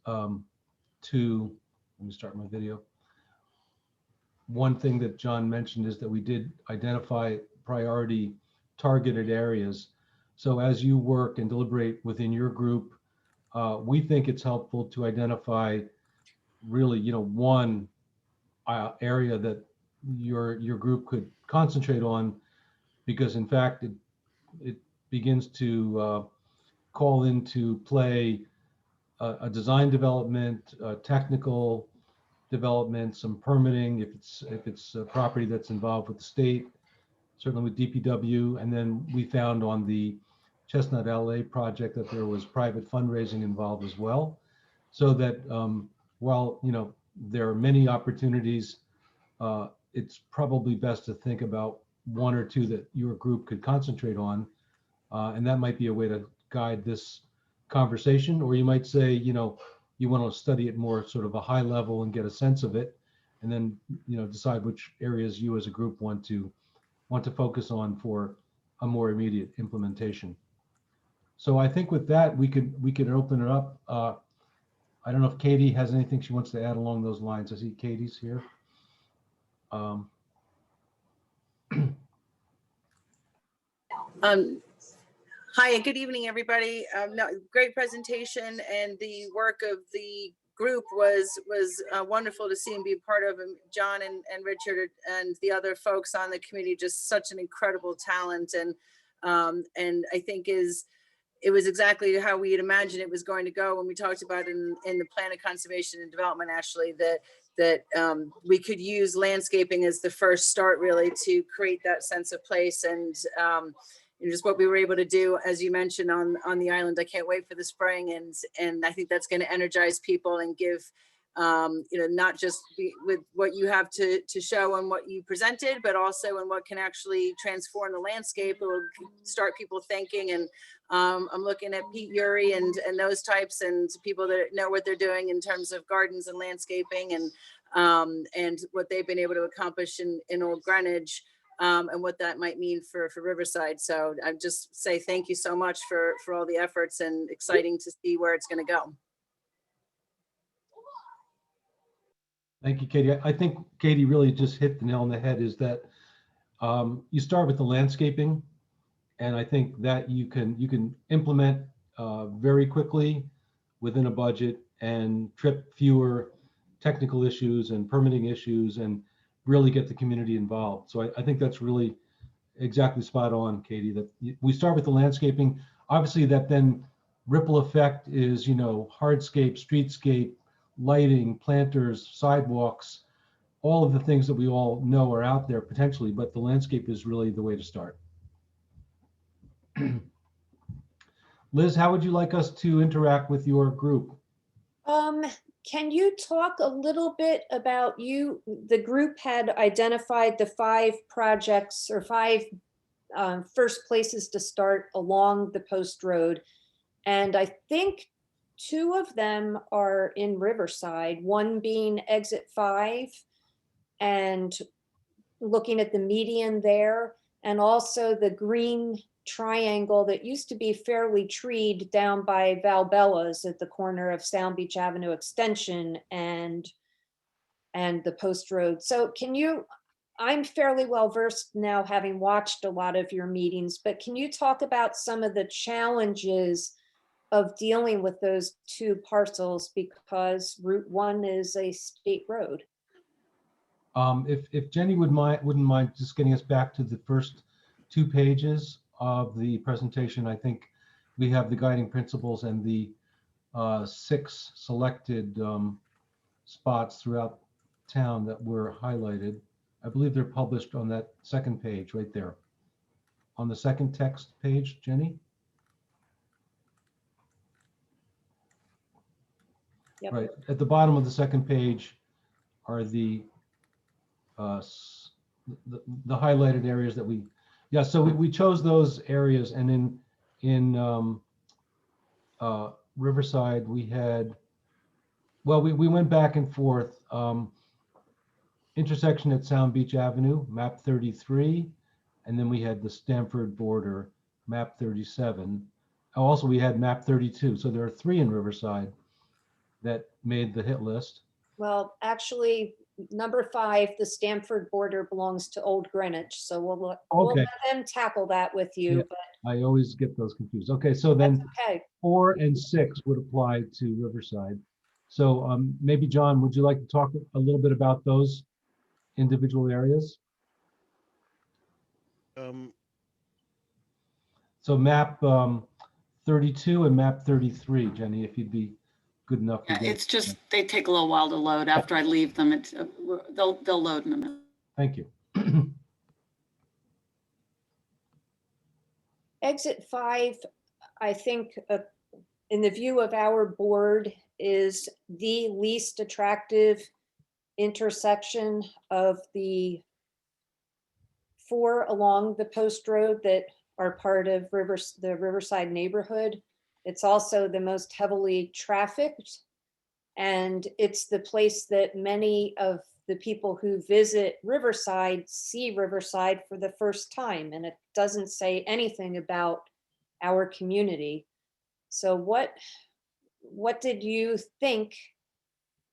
let me start my video. One thing that John mentioned is that we did identify priority targeted areas. So as you work and deliberate within your group, we think it's helpful to identify really, one area that your group could concentrate on, because in fact it begins to call into play a design development, technical development, some permitting, if it's a property that's involved with the state, certainly with DPW. And then we found on the Chestnut LA project that there was private fundraising involved as well. So that while, you know, there are many opportunities, it's probably best to think about one or two that your group could concentrate on. And that might be a way to guide this conversation, or you might say, you know, you want to study it more sort of a high level and get a sense of it, and then, you know, decide which areas you as a group want to focus on for a more immediate implementation. So I think with that, we could open it up. I don't know if Katie has anything she wants to add along those lines. I see Katie's here. Hi, and good evening, everybody. No, great presentation, and the work of the group was wonderful to see and be a part of. And John and Richard and the other folks on the committee, just such an incredible talent, and I think it was exactly how we had imagined it was going to go when we talked about in the plan of conservation and development, actually, that we could use landscaping as the first start, really, to create that sense of place. And just what we were able to do, as you mentioned, on the island. I can't wait for the spring, and I think that's going to energize people and give, not just with what you have to show and what you presented, but also in what can actually transform the landscape. It will start people thinking. And I'm looking at Pete Urey and those types, and people that know what they're doing in terms of gardens and landscaping, and what they've been able to accomplish in Old Greenwich. And what that might mean for Riverside. So I just say thank you so much for all the efforts, and exciting to see where it's going to go. Thank you, Katie. I think Katie really just hit the nail on the head, is that you start with the landscaping, and I think that you can implement very quickly within a budget and trip fewer technical issues and permitting issues, and really get the community involved. So I think that's really exactly spot on, Katie, that we start with the landscaping. Obviously that then ripple effect is, you know, hardscape, streetscape, lighting, planters, sidewalks, all of the things that we all know are out there potentially, but the landscape is really the way to start. Liz, how would you like us to interact with your group? Can you talk a little bit about the group had identified the 5 projects or 5 first places to start along the Post Road. And I think 2 of them are in Riverside, one being exit 5 and looking at the median there, and also the green triangle that used to be fairly treed down by Valbella's at the corner of Sound Beach Avenue Extension and the Post Road. So I'm fairly well versed now, having watched a lot of your meetings, but can you talk about some of the challenges of dealing with those 2 parcels, because Route 1 is a state road? If Jenny wouldn't mind just getting us back to the first 2 pages of the presentation. I think we have the guiding principles and the 6 selected spots throughout town that were highlighted. I believe they're published on that second page right there. On the second text page, Jenny? Yep. Right, at the bottom of the second page are the highlighted areas that so we chose those areas. And in Riverside, we had, well, we went back and forth. Intersection at Sound Beach Avenue, map 33, and then we had the Stamford border, map 37. Also, we had map 32. So there are 3 in Riverside that made the hit list. Well, actually, number 5, the Stamford border, belongs to Old Greenwich. So we'll let them tackle that with you. Yeah, but I always get those confused. Okay, so then okay. 4 and 6 would apply to Riverside. So maybe John, would you like to talk a little bit about those individual areas? So map 32 and map 33, Jenny, if you'd be good enough for Yeah, getting. it's just, they take a little while to load. After I leave them, it's, they'll load in a minute. Thank you. Exit 5, I think, in the view of our board, is the least attractive intersection of the 4 along the post road that are part of the Riverside neighborhood. It's also the most heavily trafficked, and it's the place that many of the people who visit Riverside see Riverside for the first time, and it doesn't say anything about our community. So what did you think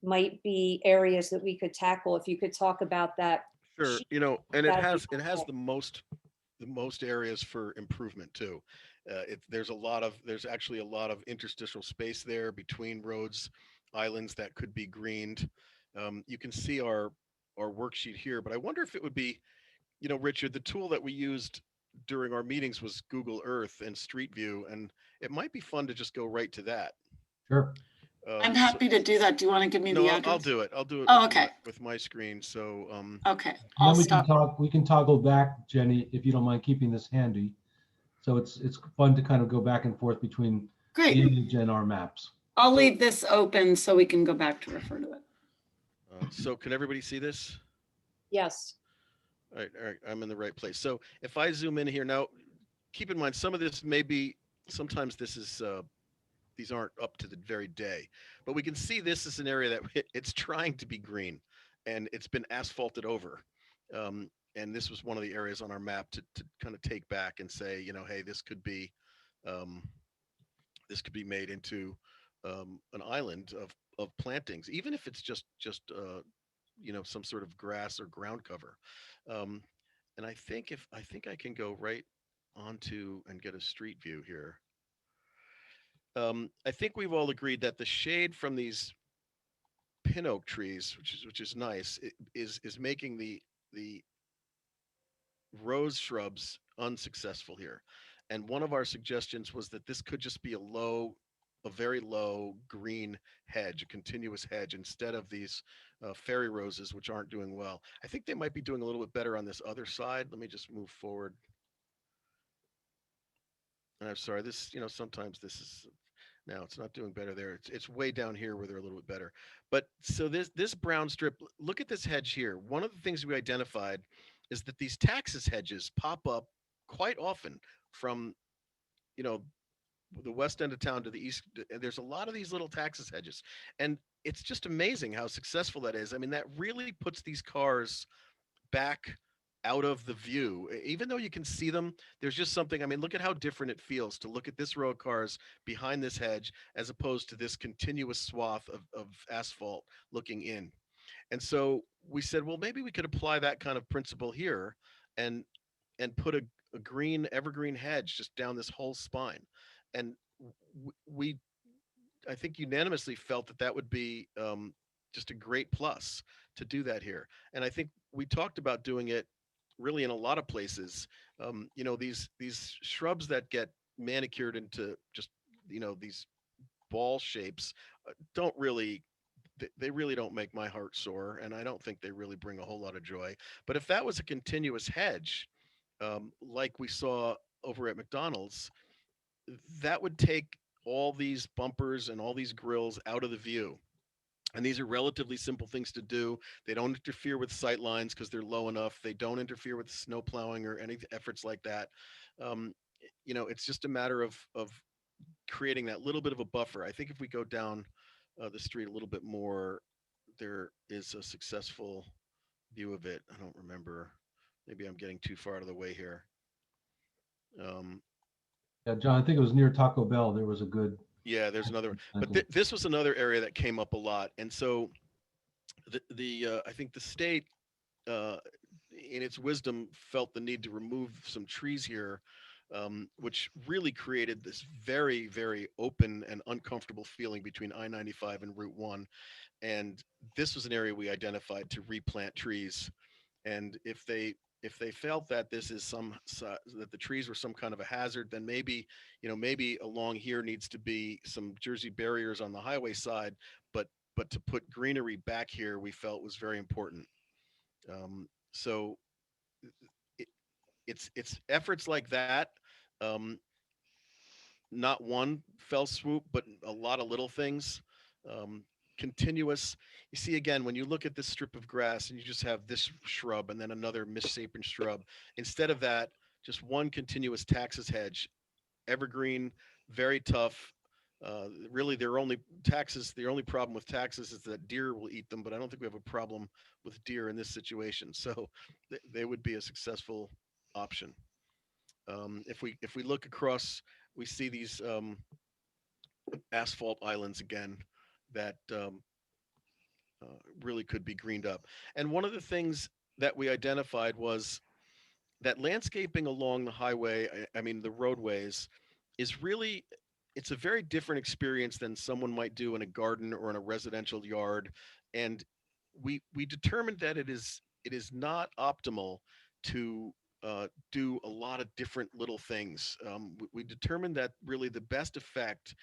might be areas that we could tackle? If you could talk about that. Sure, and it That'd be has the most areas for improvement too. There's actually a lot of interstitial space there between roads, islands that could be greened. You can see our worksheet here, but I wonder if it would be, Richard, the tool that we used during our meetings was Google Earth and Street View, and it might be fun to just go right to that. Sure. I'm happy to do that. Do you want to give me No, the I'll address? do it. I'll do it Oh, with okay. with my screen. So, Okay, And I'll then stop. we can toggle back, Jenny, if you don't mind keeping this handy. So it's fun to kind of go back and forth between the Great. image and our maps. I'll So- leave this open so we can go back to refer to it. so can everybody see this? Yes. All right, I'm in the right place. So if I zoom in here now, keep in mind some of this may be, sometimes this is these aren't up to the very day, but we can see this is an area that it's trying to be green, and it's been asphalted over. And this was one of the areas on our map to kind of take back and say, hey, um, this could be made into an island of plantings, even if it's just some sort of grass or ground cover. Um, and I think I can go right onto and get a street view here. I think we've all agreed that the shade from these pin oak trees, which is nice, is making the rose shrubs unsuccessful here. And one of our suggestions was that this could just be a very low green hedge, a continuous hedge, instead of these fairy roses, which aren't doing well. I think they might be doing a little bit better on this other side. Let me just move forward. And I'm sorry, sometimes this is, now it's not doing better there. It's way down here where they're a little bit better. But so this brown strip, look at this hedge here. One of the things we identified is that these taxus hedges pop up quite often from, the west end of town to the east. There's a lot of these little taxus hedges, and it's just amazing how successful that is. I mean, that really puts these cars back out of the view. Even though you can see them, there's just something, I mean, look at how different it feels to look at this row of cars behind this hedge as opposed to this continuous swath of asphalt looking in. And so we said, well, maybe we could apply that kind of principle here and put a green evergreen hedge just down this whole spine. And we, I think, unanimously felt that that would be just a great plus to do that here. And I think we talked about doing it really in a lot of places. These shrubs that get manicured into just these ball shapes don't really, they really don't make my heart soar, and I don't think they really bring a whole lot of joy. But if that was a continuous hedge, like we saw over at McDonald's, that would take all these bumpers and all these grills out of the view. And these are relatively simple things to do. They don't interfere with sight lines because they're low enough. They don't interfere with snow plowing or any efforts like that. It's just a matter of creating that little bit of a buffer. I think if we go down the street a little bit more, there is a successful view of it. I don't remember. Maybe I'm getting too far out of the way here. Yeah, John, I think it was near Taco Bell. There was a good. Yeah, there's another, but this was another area that came up a lot. And so I think the state, in its wisdom, felt the need to remove some trees here, which really created this very, very open and uncomfortable feeling between I-95 and Route 1. And this was an area we identified to replant trees. And if if they felt that this is that the trees were some kind of a hazard, then maybe, maybe along here needs to be some Jersey barriers on the highway side, but to put greenery back here, we felt was very important. So it, it's efforts like that, um, not one fell swoop, but a lot of little things, um, continuous. You see, again, when you look at this strip of grass and you just have this shrub and then another misshapen shrub, instead of that, just one continuous taxus hedge, evergreen, very tough. Really, their only the only problem with taxus is that deer will eat them, but I don't think we have a problem with deer in this situation. So they would be a successful option. If we look across, we see these asphalt islands again that really could be greened up. And one of the things that we identified was that landscaping along the highway, I mean the roadways, is really, it's a very different experience than someone might do in a garden or in a residential yard. And we determined that it is not optimal to do a lot of different little things. We determined that really the best effect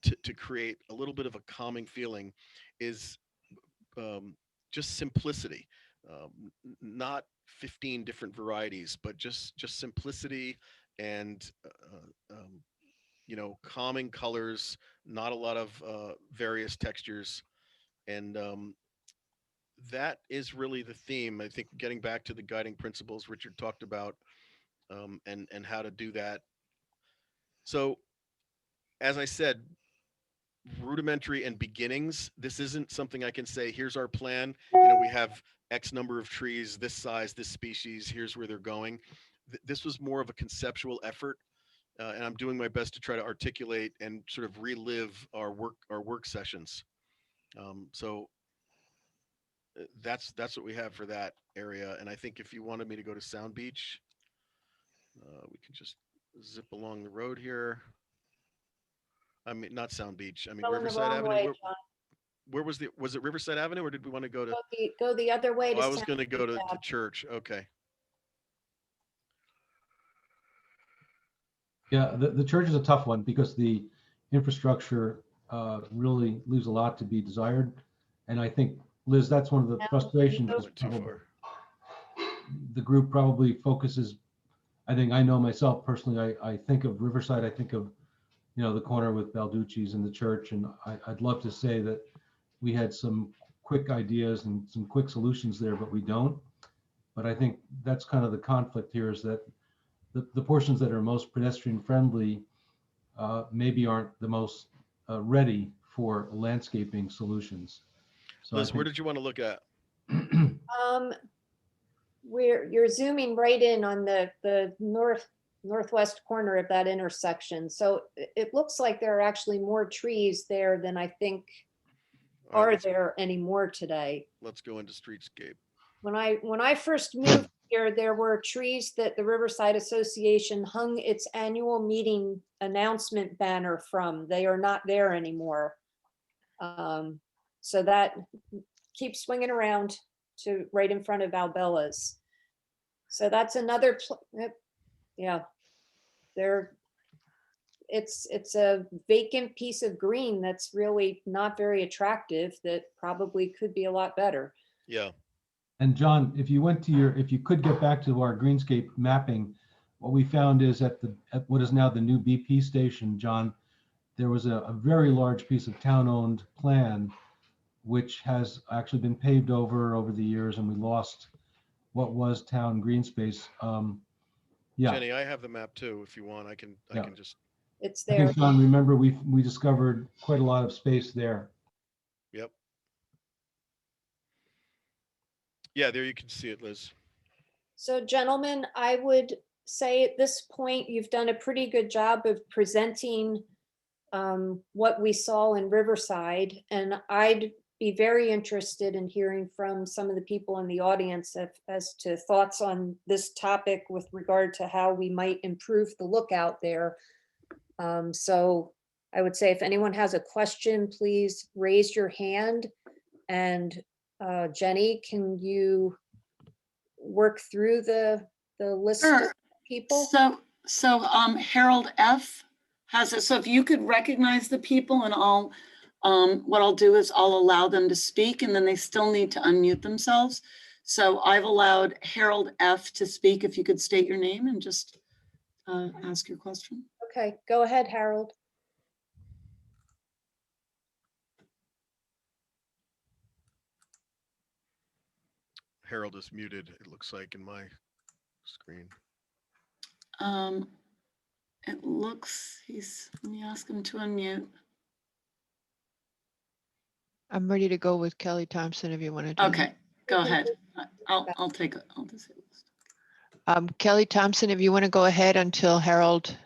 to create a little bit of a calming feeling is um, just simplicity, not 15 different varieties, but just simplicity and calming colors, not a lot of various textures, and that is really the theme. I think getting back to the guiding principles Richard talked about, and how to do that. So, as I said, rudimentary and beginnings. This isn't something I can say, here's our plan. We have X number of trees, this size, this species, here's where they're going. This was more of a conceptual effort. And I'm doing my best to try to articulate and sort of relive our work sessions. So that's what we have for that area. And I think if you wanted me to go to Sound Beach, we can just zip along the road here. I mean, not Sound Beach. I mean, Going the Riverside wrong Avenue. way, Where, John. where was it Riverside Avenue, or did we want to go to? Go the other way Oh, to I was Sound going to go to Beach. church. Okay. Yeah, the church is a tough one because the infrastructure really leaves a lot to be desired. And I think, Liz, that's one of the Yeah. frustrations. That is went too probably- far. The group probably focuses, I think I know myself personally, I think of Riverside, I think of, the corner with Balducci's and the church. And I'd love to say that we had some quick ideas and some quick solutions there, but we don't. But I think that's kind of the conflict here, is that the portions that are most pedestrian friendly maybe aren't the most ready for landscaping solutions. So Liz, where did you want to look at? You're zooming right in on the northwest corner of that intersection. So it looks like there are actually more trees there than I think All right, are there anymore today. let's go into streetscape. When I first moved here, there were trees that the Riverside Association hung its annual meeting announcement banner from. They are not there anymore. So that keeps swinging around to right in front of Albella's. So that's another, yeah. It's a vacant piece of green that's really not very attractive, that probably could be a lot better. Yeah. And John, if you could get back to our greenscape mapping, what we found is at what is now the new BP station, John, there was a very large piece of town-owned plan, which has actually been paved over the years, and we lost what was town green space. Yeah, Jenny, I have the map too. If you want, I can just. It's I there. think, John, remember we discovered quite a lot of space there. Yep. Yeah, there you can see it, Liz. So gentlemen, I would say at this point, you've done a pretty good job of presenting what we saw in Riverside. And I'd be very interested in hearing from some of the people in the audience as to thoughts on this topic with regard to how we might improve the lookout there. So I would say if anyone has a question, please raise your hand. And Jenny, can you work through the list of Sure. people? So Harold F. has it. So if you could recognize the people, and what I'll do is I'll allow them to speak, and then they still need to unmute themselves. So I've allowed Harold F. to speak. If you could state your name and just ask your question. Okay, go ahead, Harold. Harold is muted, it looks like in my screen. It looks, let me ask him to unmute. I'm ready to go with Kelly Thompson if you want to do that. Okay, go ahead. I'll take it. I'll disable this. Kelly Thompson, if you want to go ahead until Harold.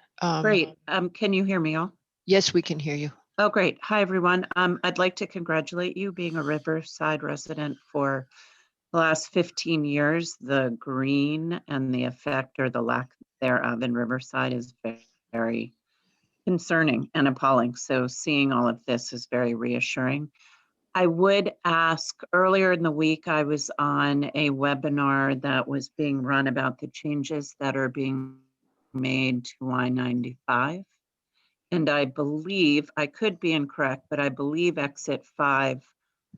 Great. Can you hear me all? Yes, we can hear you. Oh, great. Hi, everyone. I'd like to congratulate you being a Riverside resident for the last 15 years. The green and the effect or the lack thereof in Riverside is very, very concerning and appalling. So seeing all of this is very reassuring. I would ask, earlier in the week, I was on a webinar that was being run about the changes that are being made to I-95. And I believe, I could be incorrect, but I believe exit 5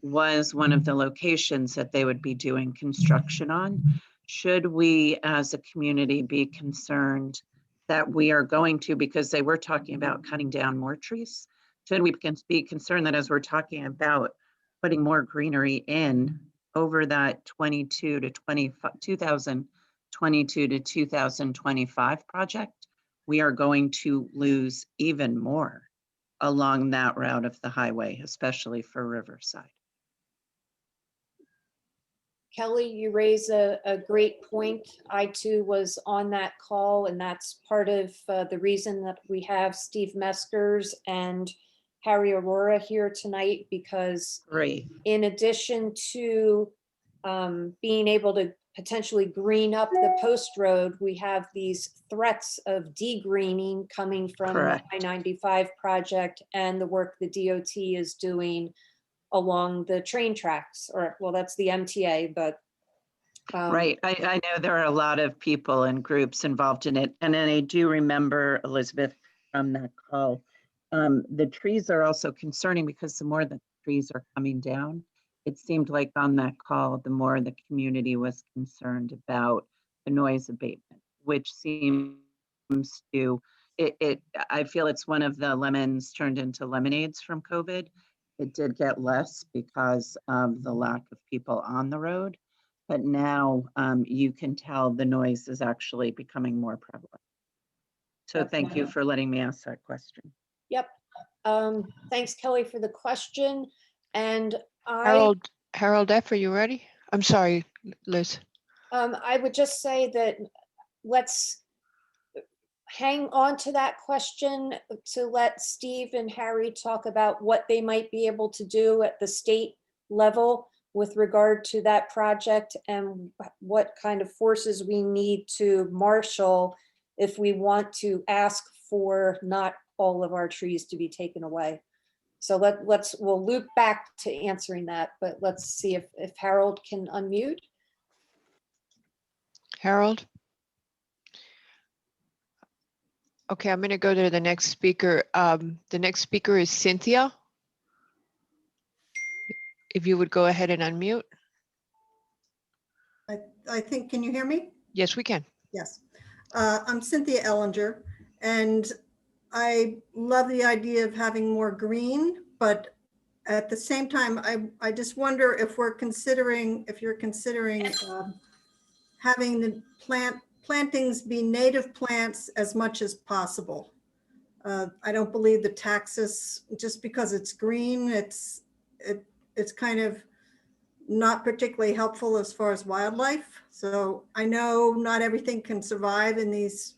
was one of the locations that they would be doing construction on. Should we as a community be concerned that we are going to, because they were talking about cutting down more trees, should we be concerned that as we're talking about putting more greenery in over that 2022 to 2025 project, we are going to lose even more along that route of the highway, especially for Riverside. Kelly, you raise a great point. I too was on that call, and that's part of the reason that we have Steve Meskers and Harry Aurora here tonight, because Great. in addition to being able to potentially green up the post road, we have these threats of degreening coming from Correct. the I-95 project and the work the DOT is doing along the train tracks, or well, that's the MTA, but Right. I know there are a lot of people and groups involved in it. And then I do remember, Elizabeth, from that call, the trees are also concerning because the more the trees are coming down, it seemed like on that call, the more the community was concerned about the noise abatement, which seems to, I feel it's one of the lemons turned into lemonades from COVID. It did get less because of the lack of people on the road. But now you can tell the noise is actually becoming more prevalent. So thank you for letting me ask that question. yep. Thanks, Kelly, for the question. And Harold F., are you ready? I'm sorry, Liz. I would just say that let's hang on to that question to let Steve and Harry talk about what they might be able to do at the state level with regard to that project and what kind of forces we need to marshal if we want to ask for not all of our trees to be taken away. So we'll loop back to answering that, but let's see if Harold can unmute. Harold? Okay, I'm going to go to the next speaker. The next speaker is Cynthia. If you would go ahead and unmute. I think, can you hear me? Yes, we can. Yes. I'm Cynthia Ellinger, and I love the idea of having more green, but at the same time, I just wonder if you're considering having the plantings be native plants as much as possible. I don't believe the taxus, just because it's green, it's kind of not particularly helpful as far as wildlife. So I know not everything can survive in these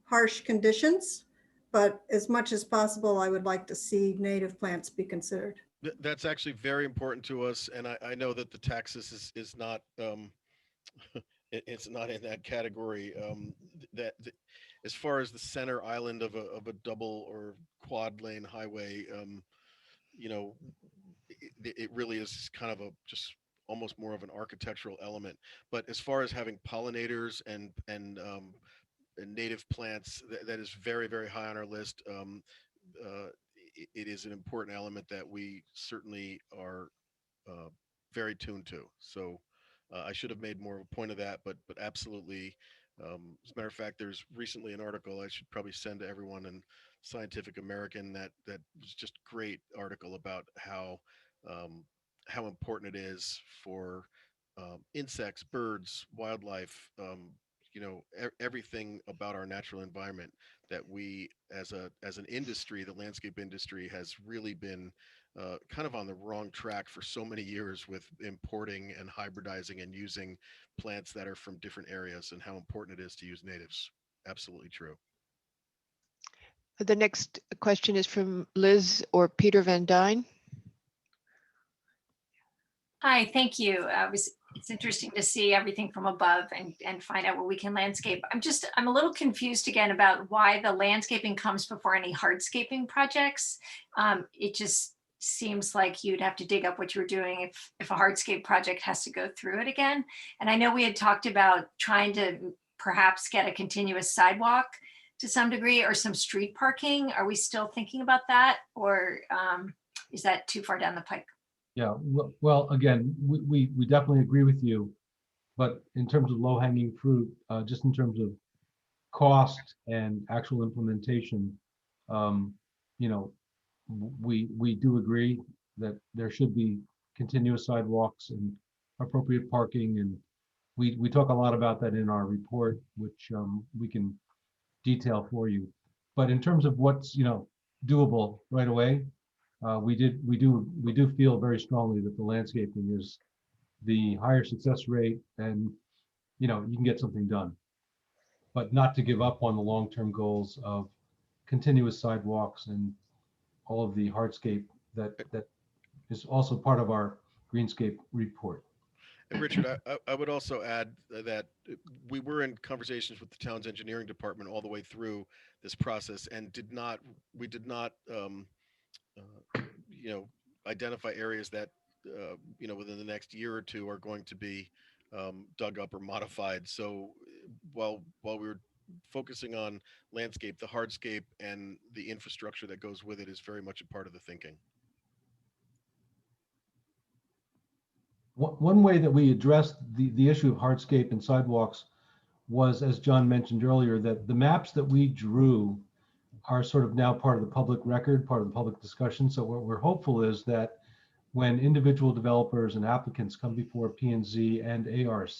harsh conditions, but as much as possible, I would like to see native plants be considered. That's actually very important to us. And I know that the taxus is not, it's not in that category. As far as the center island of a double or quad lane highway, you know, it really is kind of just almost more of an architectural element. But as far as having pollinators and native plants, that is very, very high on our list. It is an important element that we certainly are very tuned to. So I should have made more of a point of that, but absolutely. As a matter of fact, there's recently an article I should probably send to everyone in Scientific American that was just great article about how important it is for insects, birds, wildlife, everything about our natural environment that we, as an industry, the landscape industry, has really been kind of on the wrong track for so many years with importing and hybridizing and using plants that are from different areas, and how important it is to use natives. Absolutely true. The next question is from Liz or Peter Van Dyne. Hi, thank you. It's interesting to see everything from above and find out where we can landscape. I'm a little confused again about why the landscaping comes before any hardscaping projects. It just seems like you'd have to dig up what you were doing if a hardscape project has to go through it again. And I know we had talked about trying to perhaps get a continuous sidewalk to some degree, or some street parking. Are we still thinking about that, or is that too far down the pike? Yeah, well, again, we definitely agree with you, but in terms of low-hanging fruit, just in terms of cost and actual implementation, you know, we do agree that there should be continuous sidewalks and appropriate parking, and we talk a lot about that in our report, which we can detail for you. But in terms of what's doable right away, we do feel very strongly that the landscaping is the higher success rate, and you can get something done, but not to give up on the long-term goals of continuous sidewalks and all of the hardscape that is also part of our greenscape report. And Richard, I would also add that we were in conversations with the town's engineering department all the way through this process, and we did not identify areas that within the next year or two are going to be dug up or modified. So while we were focusing on landscape, the hardscape and the infrastructure that goes with it is very much a part of the thinking. One way that we addressed the issue of hardscape and sidewalks was, as John mentioned earlier, that the maps that we drew are sort of now part of the public record, part of the public discussion. So what we're hopeful is that when individual developers and applicants come before P&Z and ARC,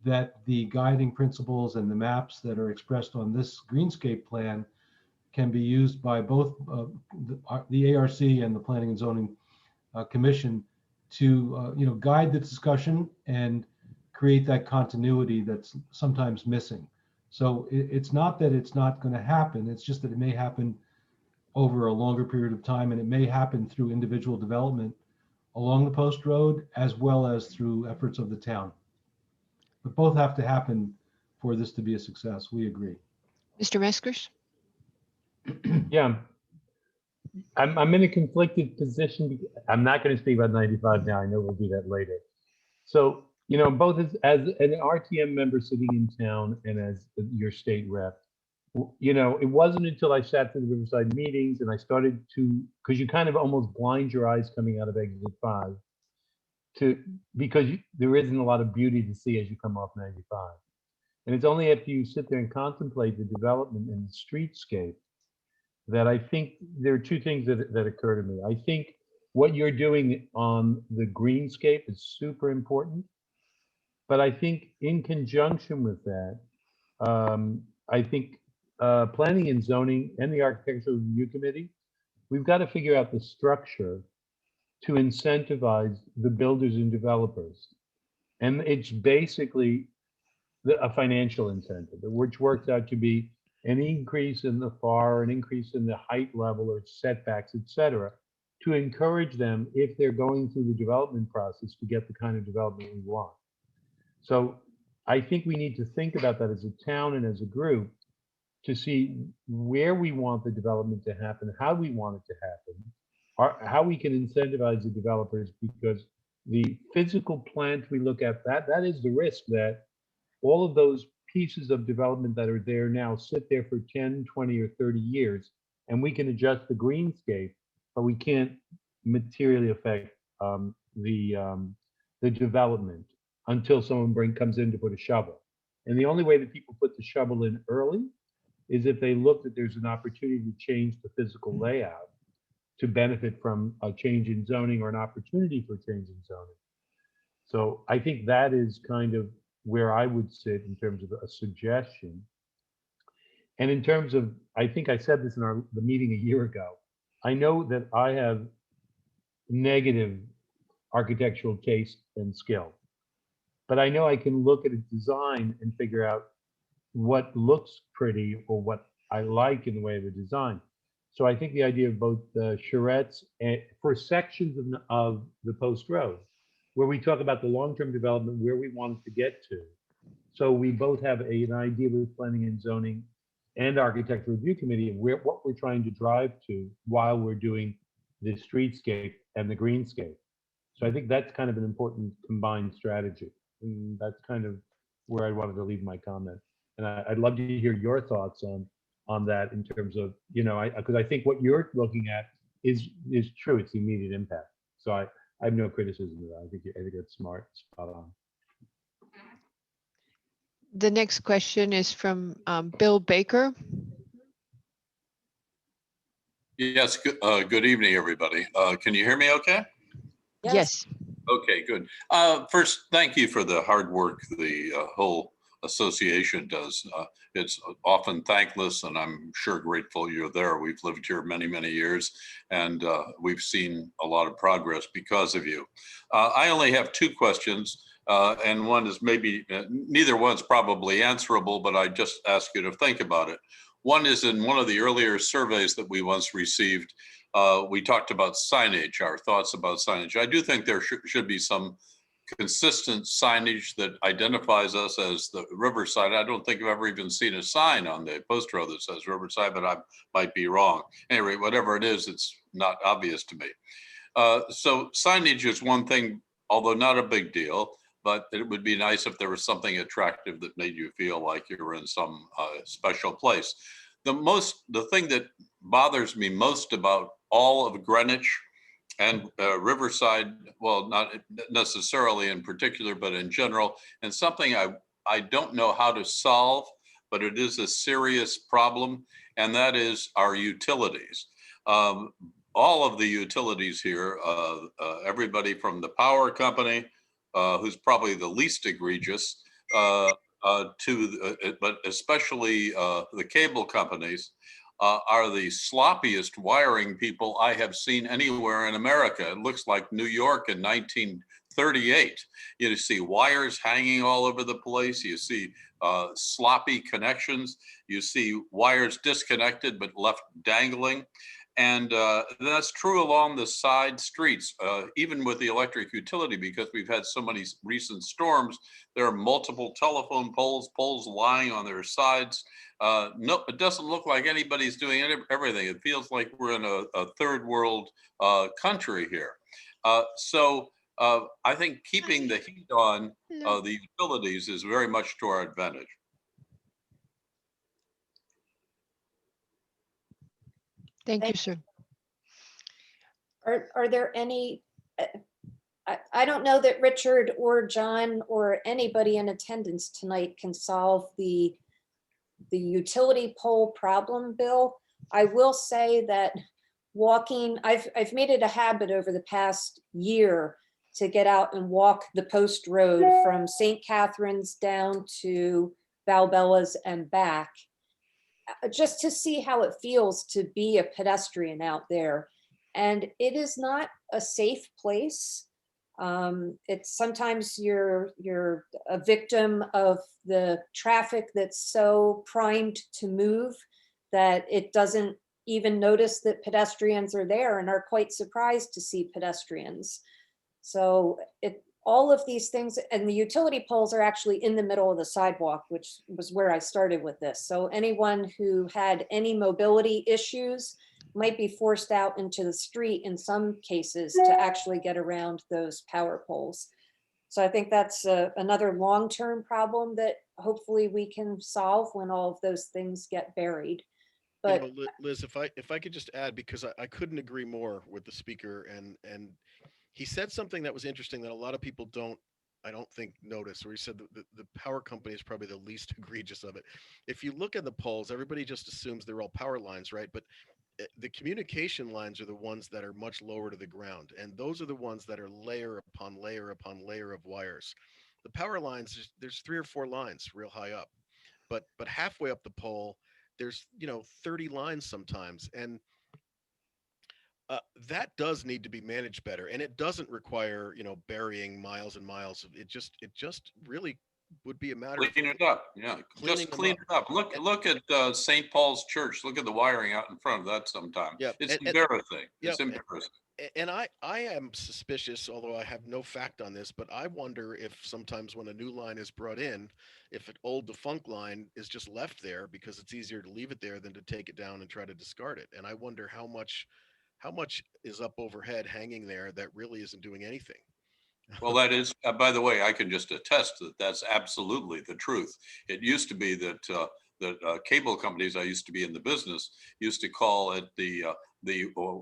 that the guiding principles and the maps that are expressed on this greenscape plan can be used by both the ARC and the Planning and Zoning Commission to guide the discussion and create that continuity that's sometimes missing. So it's not that it's not going to happen, it's just that it may happen over a longer period of time, and it may happen through individual development along the post road as well as through efforts of the town. But both have to happen for this to be a success. We agree. Mr. Meskers? Yeah, I'm in a conflicted position. I'm not going to speak about 95 now. I know we'll do that later. So, both as an RTM member sitting in town and as your state rep, it wasn't until I sat through the Riverside meetings and I started to, because you kind of almost blind your eyes coming out of exit 5 because there isn't a lot of beauty to see as you come off 95. And it's only after you sit there and contemplate the development in the streetscape that I think there are two things that occur to me. I think what you're doing on the greenscape is super important, but I think in conjunction with that, I think planning and zoning and the architectural review committee, we've got to figure out the structure to incentivize the builders and developers. And it's basically a financial incentive, which works out to be an increase in the FAR, an increase in the height level or setbacks, et cetera, to encourage them, if they're going through the development process, to get the kind of development we want. So I think we need to think about that as a town and as a group to see where we want the development to happen, how we want it to happen, how we can incentivize the developers, because The physical plant we look at, that is the risk, that all of those pieces of development that are there now sit there for 10, 20, or 30 years, and we can adjust the greenscape, but we can't materially affect the development until someone comes in to put a shovel. And the only way that people put the shovel in early is if they look that there's an opportunity to change the physical layout to benefit from a change in zoning or an opportunity for change in zoning. So I think that is kind of where I would sit in terms of a suggestion. And in terms of, I think I said this in the meeting a year ago, I know that I have negative architectural taste and skill, but I know I can look at a design and figure out what looks pretty or what I like in the way of a design. So I think the idea of both the charrettes and for sections of the Post Road, where we talk about the long-term development, where we want it to get to. So we both have an idea with planning and zoning and architecture review committee of what we're trying to drive to while we're doing the streetscape and the greenscape. So I think that's kind of an important combined strategy. And that's kind of where I wanted to leave my comment. And I'd love to hear your thoughts on that in terms of, because I think what you're looking at is true. It's the immediate impact. So I have no criticism of that. I think it's smart, spot on. The next question is from Bill Baker. Yes, good evening, everybody. Can you hear me okay? Yes. Okay, good. First, thank you for the hard work the whole association does. It's often thankless, and I'm sure grateful you're there. We've lived here many, many years, and we've seen a lot of progress because of you. I only have two questions, and one is maybe, neither one's probably answerable, but I just ask you to think about it. One is in one of the earlier surveys that we once received, we talked about signage, our thoughts about signage. I do think there should be some consistent signage that identifies us as the Riverside. I don't think I've ever even seen a sign on the post road that says Riverside, but I might be wrong. Anyway, whatever it is, it's not obvious to me. So signage is one thing, although not a big deal, but it would be nice if there was something attractive that made you feel like you were in some special place. The thing that bothers me most about all of Greenwich and Riverside, well, not necessarily in particular, but in general, and something I don't know how to solve, but it is a serious problem, and that is our utilities. All of the utilities here, everybody from the power company, who's probably the least egregious, but especially the cable companies, are the sloppiest wiring people I have seen anywhere in America. It looks like New York in 1938. You see wires hanging all over the place. You see sloppy connections. You see wires disconnected but left dangling. And that's true along the side streets, even with the electric utility, because we've had so many recent storms. There are multiple telephone poles lying on their sides. No, it doesn't look like anybody's doing everything. It feels like we're in a third world country here. So I think keeping the heat on the utilities is very much to our advantage. Thank you, sir. Are there any, I don't know that Richard or John or anybody in attendance tonight can solve the utility pole problem, Bill. I will say that walking, I've made it a habit over the past year to get out and walk the post road from St. Catherine's down to Valbella's and back, just to see how it feels to be a pedestrian out there. And it is not a safe place. It's sometimes you're a victim of the traffic that's so primed to move that it doesn't even notice that pedestrians are there and are quite surprised to see pedestrians. So all of these things, and the utility poles are actually in the middle of the sidewalk, which was where I started with this. So anyone who had any mobility issues might be forced out into the street in some cases to actually get around those power poles. So I think that's another long-term problem that hopefully we can solve when all of those things get buried. You But know, Liz, if I could just add, because I couldn't agree more with the speaker, and he said something that was interesting that a lot of people I don't think notice, where he said the power company is probably the least egregious of it. If you look at the poles, everybody just assumes they're all power lines, right? But the communication lines are the ones that are much lower to the ground, and those are the ones that are layer upon layer upon layer of wires. The power lines, there's 3 or 4 lines real high up, but halfway up the pole, there's 30 lines sometimes, and that does need to be managed better, and it doesn't require burying miles and miles of it just really would be a matter of Clean it up. Yeah, cleaning just them clean up. it up. Look at St. Paul's Church. Look at the wiring out in front of that sometime. Yeah, It's and embarrassing. yeah, It's embarrassing. and I am suspicious, although I have no fact on this, but I wonder if sometimes when a new line is brought in, if an old defunct line is just left there because it's easier to leave it there than to take it down and try to discard it. And I wonder how much is up overhead hanging there that really isn't doing anything. Well, that is, by the way, I can just attest that that's absolutely the truth. It used to be that cable companies, I used to be in the business, used to call it the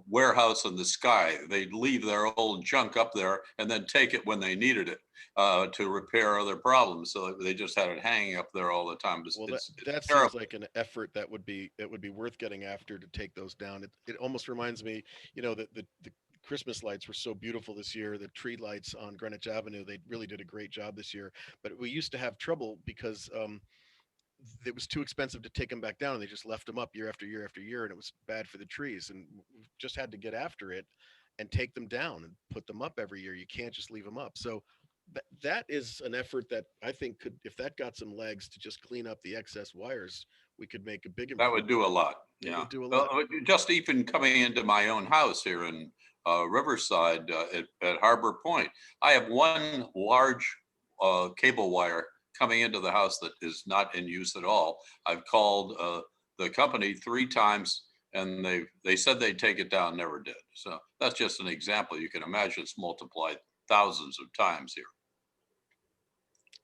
warehouse in the sky. They'd leave their old junk up there and then take it when they needed it to repair other problems. So they just had it hanging up there all the time. Well, It's that seems terrible. like an effort that would be worth getting after to take those down. It almost reminds me, that the Christmas lights were so beautiful this year. The tree lights on Greenwich Avenue, they really did a great job this year. But we used to have trouble because it was too expensive to take them back down, and they just left them up year after year after year, and it was bad for the trees. And we just had to get after it and take them down and put them up every year. You can't just leave them up. So that is an effort that I think could, if that got some legs to just clean up the excess wires, we could make a big That improvement. would do a lot. It Yeah. would do a Well, lot. just even coming into my own house here in Riverside at Harbor Point, I have one large cable wire coming into the house that is not in use at all. I've called the company 3 times, and they said they'd take it down, never did. So that's just an example. You can imagine it's multiplied thousands of times here.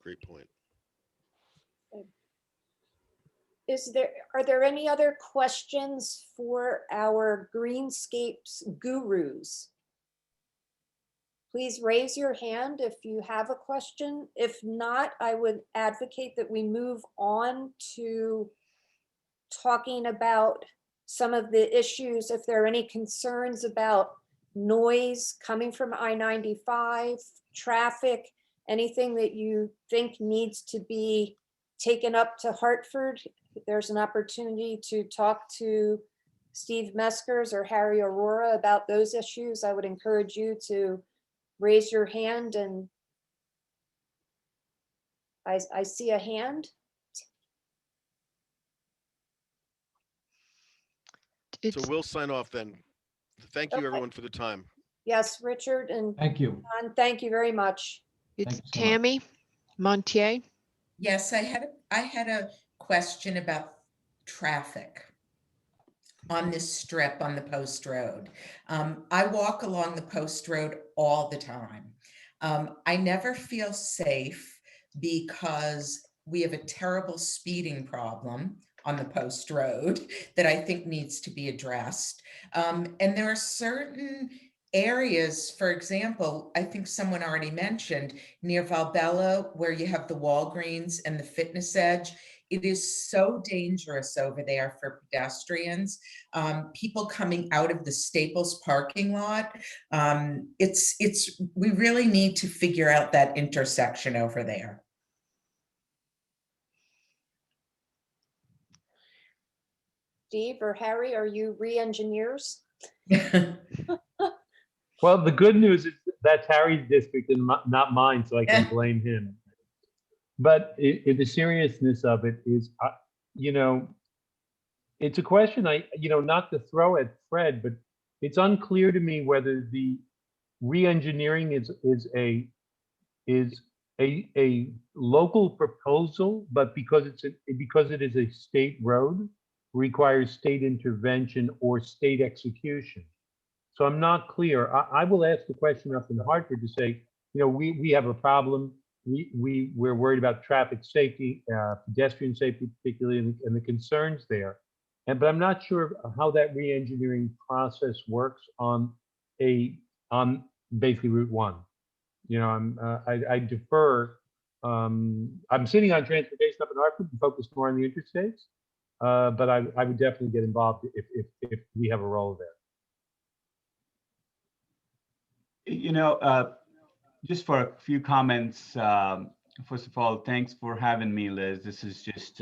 Great point. are there any other questions for our Greenscapes gurus? Please raise your hand if you have a question. If not, I would advocate that we move on to talking about some of the issues, if there are any concerns about noise coming from I-95, traffic, anything that you think needs to be taken up to Hartford. There's an opportunity to talk to Steve Meskers or Harry Aurora about those issues. I would encourage you to raise your hand, and I see a hand. So we'll sign off then. Thank you, Okay. everyone, for the time. Yes, Richard and Thank you. John, thank you very much. It's Thank you so much. Tammy Montier. Yes, I had a question about traffic on this strip on the Post Road. I walk along the Post Road all the time. I never feel safe because we have a terrible speeding problem on the Post Road that I think needs to be addressed. And there are certain areas, for example, I think someone already mentioned near Valbella, where you have the Walgreens and the Fitness Edge. It is so dangerous over there for pedestrians. People coming out of the Staples parking lot. We really need to figure out that intersection over there. Steve or Harry, are you re-engineers? Well, the good news is that's Harry's district and not mine, so I can blame him. But the seriousness of it is, it's a question not to throw at Fred, but it's unclear to me whether the re-engineering is a local proposal, but because it is a state road, requires state intervention or state execution. So I'm not clear. I will ask the question up in Hartford to say, we have a problem. We're worried about traffic safety, pedestrian safety, particularly, and the concerns there. But I'm not sure how that re-engineering process works on basically Route 1. I defer. I'm sitting on transportation up in Hartford and focus more on the interstates. But I would definitely get involved if we have a role there. Just for a few comments. First of all, thanks for having me, Liz. This is just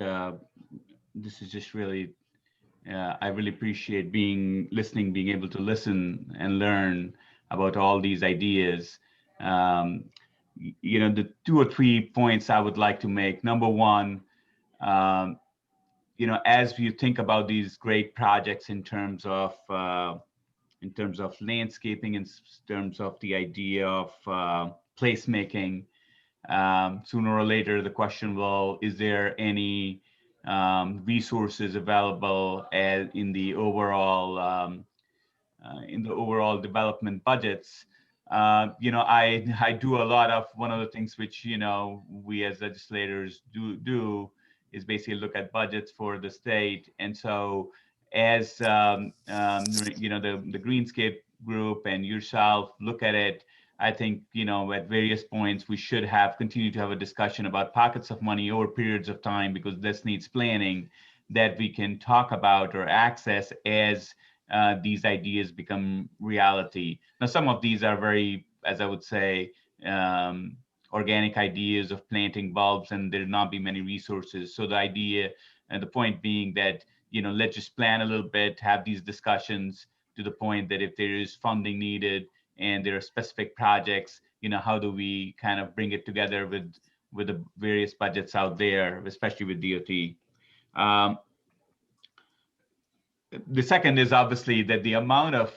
really, I really appreciate being able to listen and learn about all these ideas. The 2 or 3 points I would like to make. Number one, as you think about these great projects in terms of landscaping, in terms of the idea of placemaking, sooner or later the question is there any resources available in the overall development budgets? I do a lot of one of the things which we as legislators do is basically look at budgets for the state. And so as the Greenscape group and yourself look at it, I think at various points we should continue to have a discussion about pockets of money over periods of time, because this needs planning that we can talk about or access as these ideas become reality. Now, some of these are very, as I would say, organic ideas of planting bulbs, and there not be many resources. So the idea and the point being that, let's just plan a little bit, have these discussions to the point that if there is funding needed and there are specific projects, how do we kind of bring it together with the various budgets out there, especially with DOT. The second is obviously that the amount of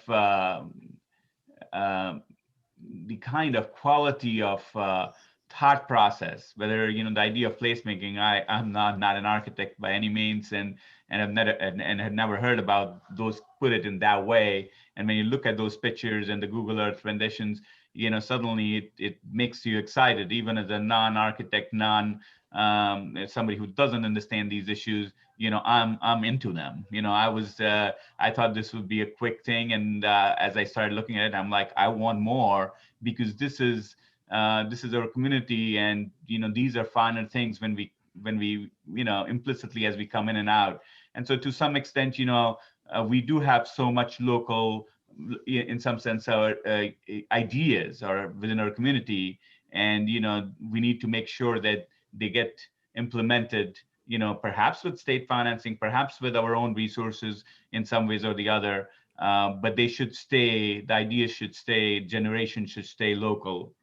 the kind of quality of thought process, whether the idea of placemaking. I'm not an architect by any means, and have never heard about those put it in that way. And when you look at those pictures and the Google Earth renditions, suddenly it makes you excited, even as a non-architect, somebody who doesn't understand these issues. I'm into them. I thought this would be a quick thing, and as I started looking at it, I'm like, I want more, because this is our community, and these are finer things when we implicitly as we come in and out. And so to some extent, we do have so much local, in some sense, our ideas are within our community, and we need to make sure that they get implemented, perhaps with state financing, perhaps with our own resources in some ways or the other, but they should stay, the ideas should stay, generation should stay local.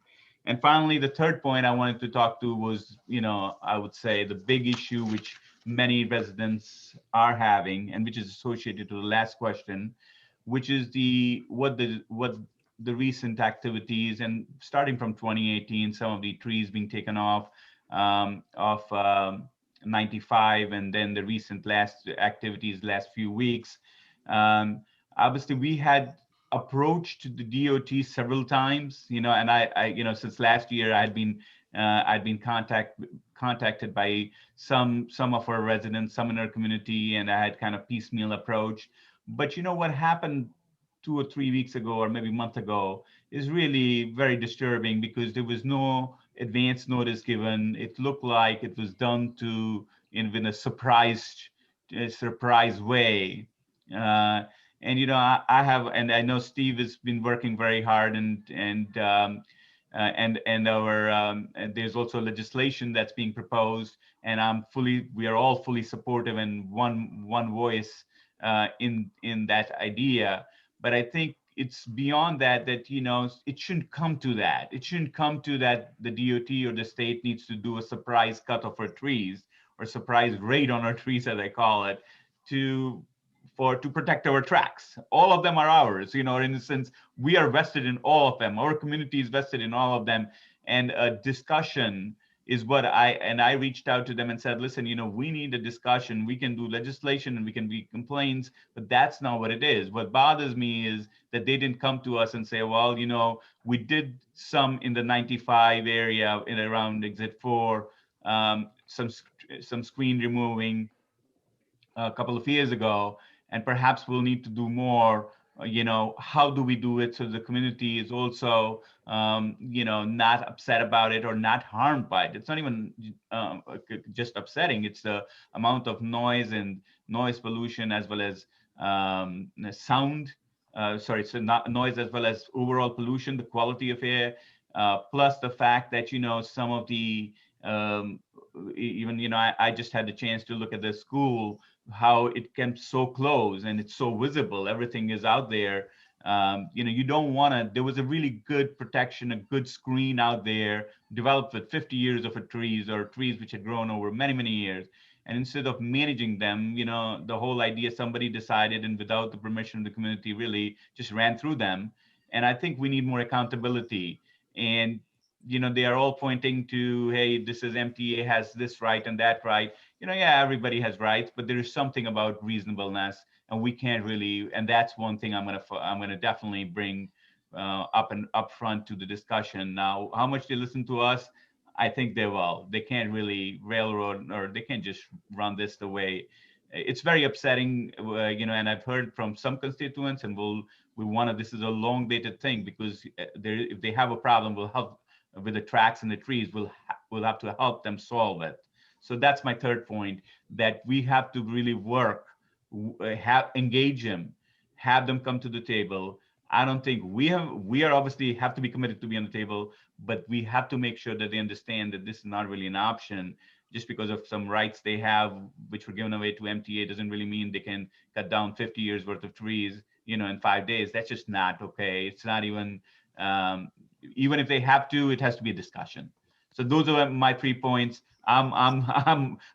And finally, the third point I wanted to talk to was, I would say the big issue which many residents are having, and which is associated to the last question, which is what the recent activities, and starting from 2018, some of the trees being taken off 95, and then the recent last few weeks. Obviously, we had approached the DOT several times, and I since last year I'd been contacted by some of our residents, some in our community, and I had kind of piecemeal approach. But what happened 2 or 3 weeks ago, or maybe a month ago, is really very disturbing, because there was no advance notice given. It looked like it was done in a surprise way. And I know Steve has been working very hard, and there's also legislation that's being proposed, and we are all fully supportive and one voice in that idea. But I think it's beyond that it shouldn't come to that. It shouldn't come to that the DOT or the state needs to do a surprise cut of our trees, or surprise raid on our trees, as I call it, to protect our tracks. All of them are ours, in a sense, we are vested in all of them. Our community is vested in all of them. And a discussion is what I reached out to them and said, listen, we need a discussion. We can do legislation and we can be complaints, but that's not what it is. What bothers me is that they didn't come to us and say, well, we did some in the 95 area in around exit 4, some screen removing a couple of years ago, and perhaps we'll need to do more. How do we do it so the community is also not upset about it or not harmed by it? It's not even just upsetting, it's the amount of noise and noise pollution as well as sound, so not noise as well as overall pollution, the quality of air, plus the fact that some of the even I just had the chance to look at the school, how it came so close and it's so visible, everything is out there. You don't want to, there was a really good protection, a good screen out there developed with 50 years of trees which had grown over many, many years. And instead of managing them, the whole idea, somebody decided and without the permission of the community really just ran through them. And I think we need more accountability. And they are all pointing to, hey, this is MTA has this right and that right. Yeah, everybody has rights, but there is something about reasonableness, and we can't really. And that's one thing I'm gonna definitely bring up front to the discussion. Now, how much they listen to us, I think they will. They can't really railroad, or they can't just run this the way. It's very upsetting, and I've heard from some constituents, and this is a long dated thing, because if they have a problem, we'll help with the tracks and the trees, we'll have to help them solve it. So that's my third point, that we have to really work, engage them, have them come to the table. I don't think we are obviously have to be committed to be on the table, but we have to make sure that they understand that this is not really an option. Just because of some rights they have, which were given away to MTA, doesn't really mean they can cut down 50 years worth of trees, in 5 days. That's just not okay. It's not even, even if they have to, it has to be a discussion. So those are my 3 points. I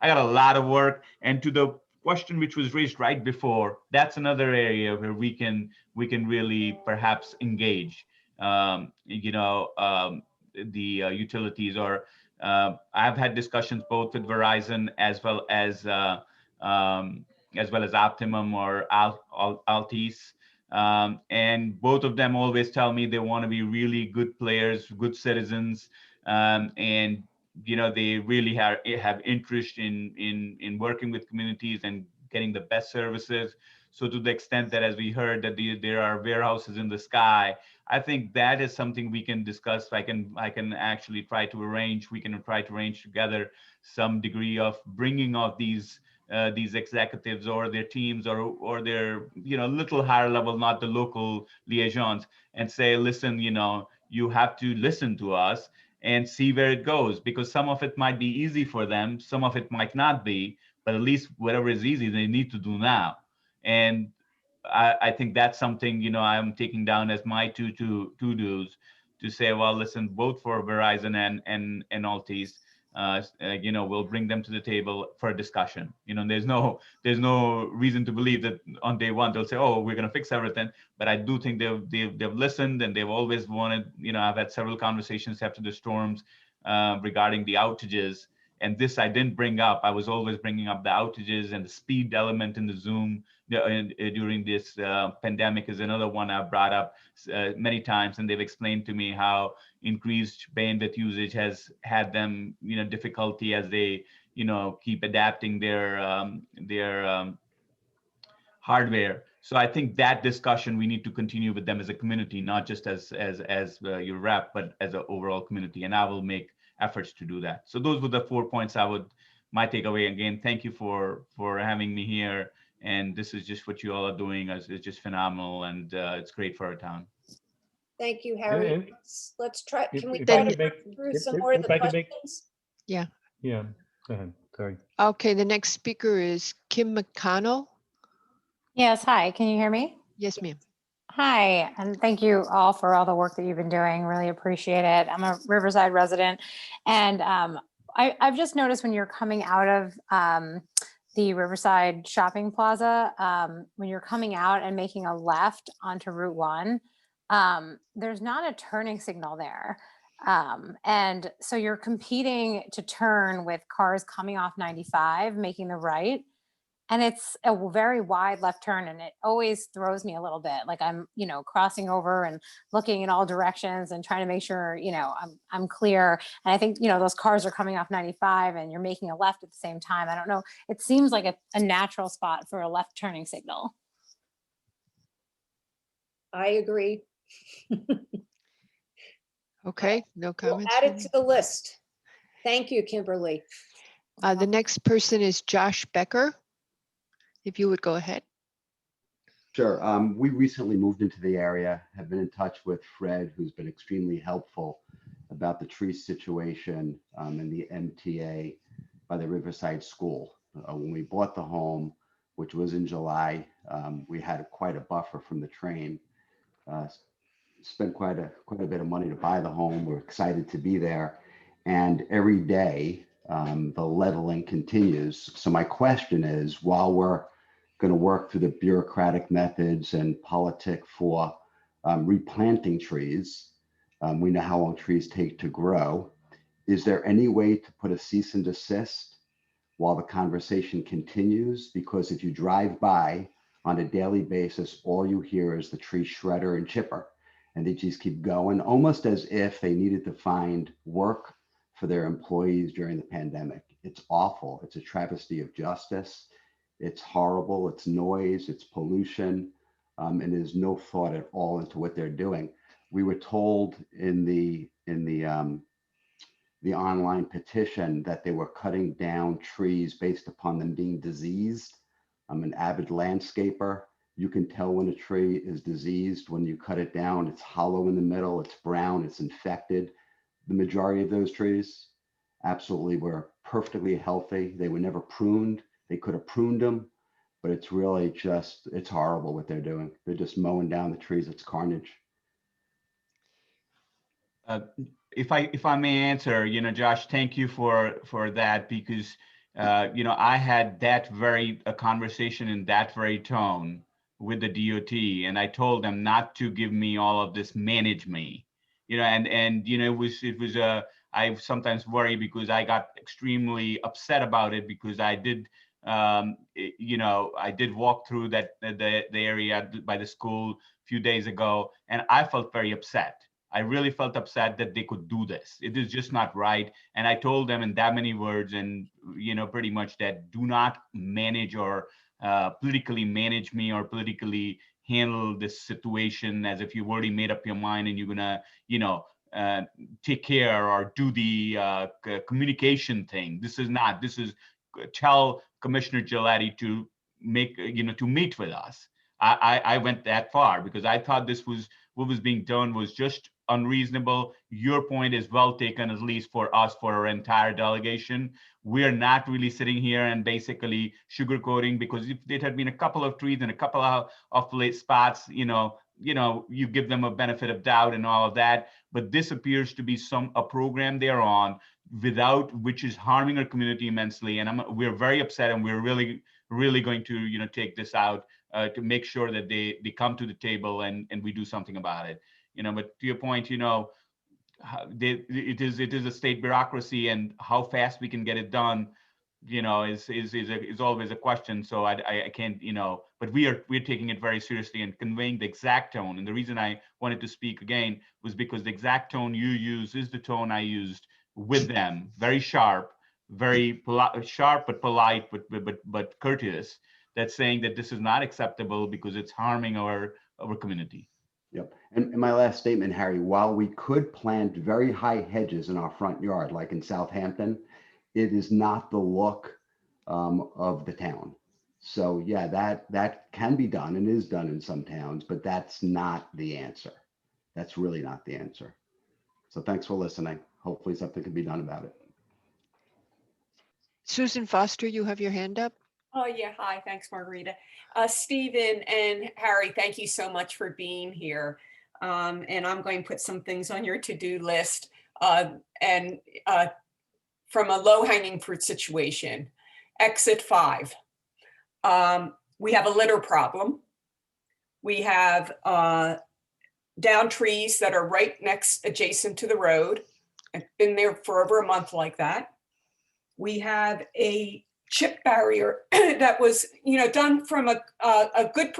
got a lot of work. And to the question which was raised right before, that's another area where we can really perhaps engage, the utilities, or I've had discussions both with Verizon as well as Optimum or Altice. And both of them always tell me they want to be really good players, good citizens, and they really have interest in working with communities and getting the best services. So to the extent that, as we heard, that there are warehouses in the sky, I think that is something we can discuss. I can actually try to arrange. We can try to arrange together some degree of bringing out these executives or their teams or their little higher level, not the local liaisons, and say, listen, you have to listen to us and see where it goes, because some of it might be easy for them, some of it might not be, but at least whatever is easy they need to do now. And I think that's something I'm taking down as my to-dos, to say, well, listen, both for Verizon and Altice, we'll bring them to the table for a discussion. There's no reason to believe that on day one they'll say, oh, we're going to fix everything. But I do think they've listened, and they've always wanted. I've had several conversations after the storms regarding the outages, and this I didn't bring up. I was always bringing up the outages, and the speed element in the Zoom during this pandemic is another one I've brought up many times, and they've explained to me how increased bandwidth usage has had them difficulty as they keep adapting their hardware. So I think that discussion we need to continue with them as a community, not just as your rep, but as an overall community, and I will make efforts to do that. So those were the 4 points my takeaway. Again, thank you for having me here, and this is just what you all are doing is just phenomenal, and it's great for our town. Thank you, Harry. And Let's try, can we if try I to could make, work through if, some if, more of if the I could make, questions? Yeah. yeah, go ahead, sorry. Okay, the next speaker is Kim McConnell. Yes, hi, can you hear me? Yes, ma'am. Hi, and thank you all for all the work that you've been doing. Really appreciate it. I'm a Riverside resident, and I've just noticed when you're coming out of the Riverside Shopping Plaza, when you're coming out and making a left onto Route 1, there's not a turning signal there. And so you're competing to turn with cars coming off 95, making the right. And it's a very wide left turn, and it always throws me a little bit. Like I'm, crossing over and looking in all directions and trying to make sure, I'm clear. And I think, those cars are coming off 95 and you're making a left at the same time. I don't know. It seems like a natural spot for a left turning signal. I agree. Okay, no We'll comments. add from it to me. the list. Thank you, Kimberly. The next person is Josh Becker. If you would go ahead. Sure. We recently moved into the area, have been in touch with Fred, who's been extremely helpful about the tree situation and the MTA by the Riverside School. When we bought the home, which was in July, we had quite a buffer from the train. Spent quite a bit of money to buy the home. We're excited to be there. And every day, the leveling continues. So my question is, while we're going to work through the bureaucratic methods and politic for replanting trees, we know how long trees take to grow. Is there any way to put a cease and desist while the conversation continues? Because if you drive by on a daily basis, all you hear is the tree shredder and chipper, and they just keep going, almost as if they needed to find work for their employees during the pandemic. It's awful. It's a travesty of justice. It's horrible. It's noise. It's pollution. And there's no thought at all into what they're doing. We were told in the online petition that they were cutting down trees based upon them being diseased. I'm an avid landscaper. You can tell when a tree is diseased when you cut it down. It's hollow in the middle. It's brown. It's infected. The majority of those trees absolutely were perfectly healthy. They were never pruned. They could have pruned them, but it's really just, it's horrible what they're doing. They're just mowing down the trees. It's carnage. If I may answer, Josh, thank you for that, because I had that very conversation in that very tone with the DOT, and I told them not to give me all of this manage me, and it was I sometimes worry because I got extremely upset about it, because I did I did walk through the area by the school a few days ago, and I felt very upset. I really felt upset that they could do this. It is just not right. And I told them in that many words, and pretty much that do not manage or politically manage me or politically handle this situation as if you've already made up your mind and you're gonna take care or do the communication thing. This is tell Commissioner Gilletti to make to meet with us. I went that far because I thought this was what was being done was just unreasonable. Your point is well taken, at least for us, for our entire delegation. We're not really sitting here and basically sugarcoating, because if it had been a couple of trees and a couple of late spots, you give them a benefit of doubt and all of that. But this appears to be a program they're on which is harming our community immensely. And we're very upset, and we're really going to take this out to make sure that they come to the table and we do something about it. But to your point, it is a state bureaucracy, and how fast we can get it done, is always a question. So I can't, but we're taking it very seriously and conveying the exact tone. And the reason I wanted to speak again was because the exact tone you use is the tone I used with them. Very sharp, very sharp but polite, but courteous. That's saying that this is not acceptable because it's harming our community. Yep. And my last statement, Harry, while we could plant very high hedges in our front yard, like in Southampton, it is not the look of the town. So yeah, that can be done and is done in some towns, but that's not the answer. That's really not the answer. So thanks for listening. Hopefully something can be done about it. Susan Foster, you have your hand up. Oh, yeah. Hi. Thanks, Margarita. Stephen and Harry, thank you so much for being here. And I'm going to put some things on your to-do list from a low-hanging fruit situation. Exit 5. We have a litter problem. We have down trees that are right adjacent to the road. It's been there for over a month like that. We have a chip barrier that was, done from a good,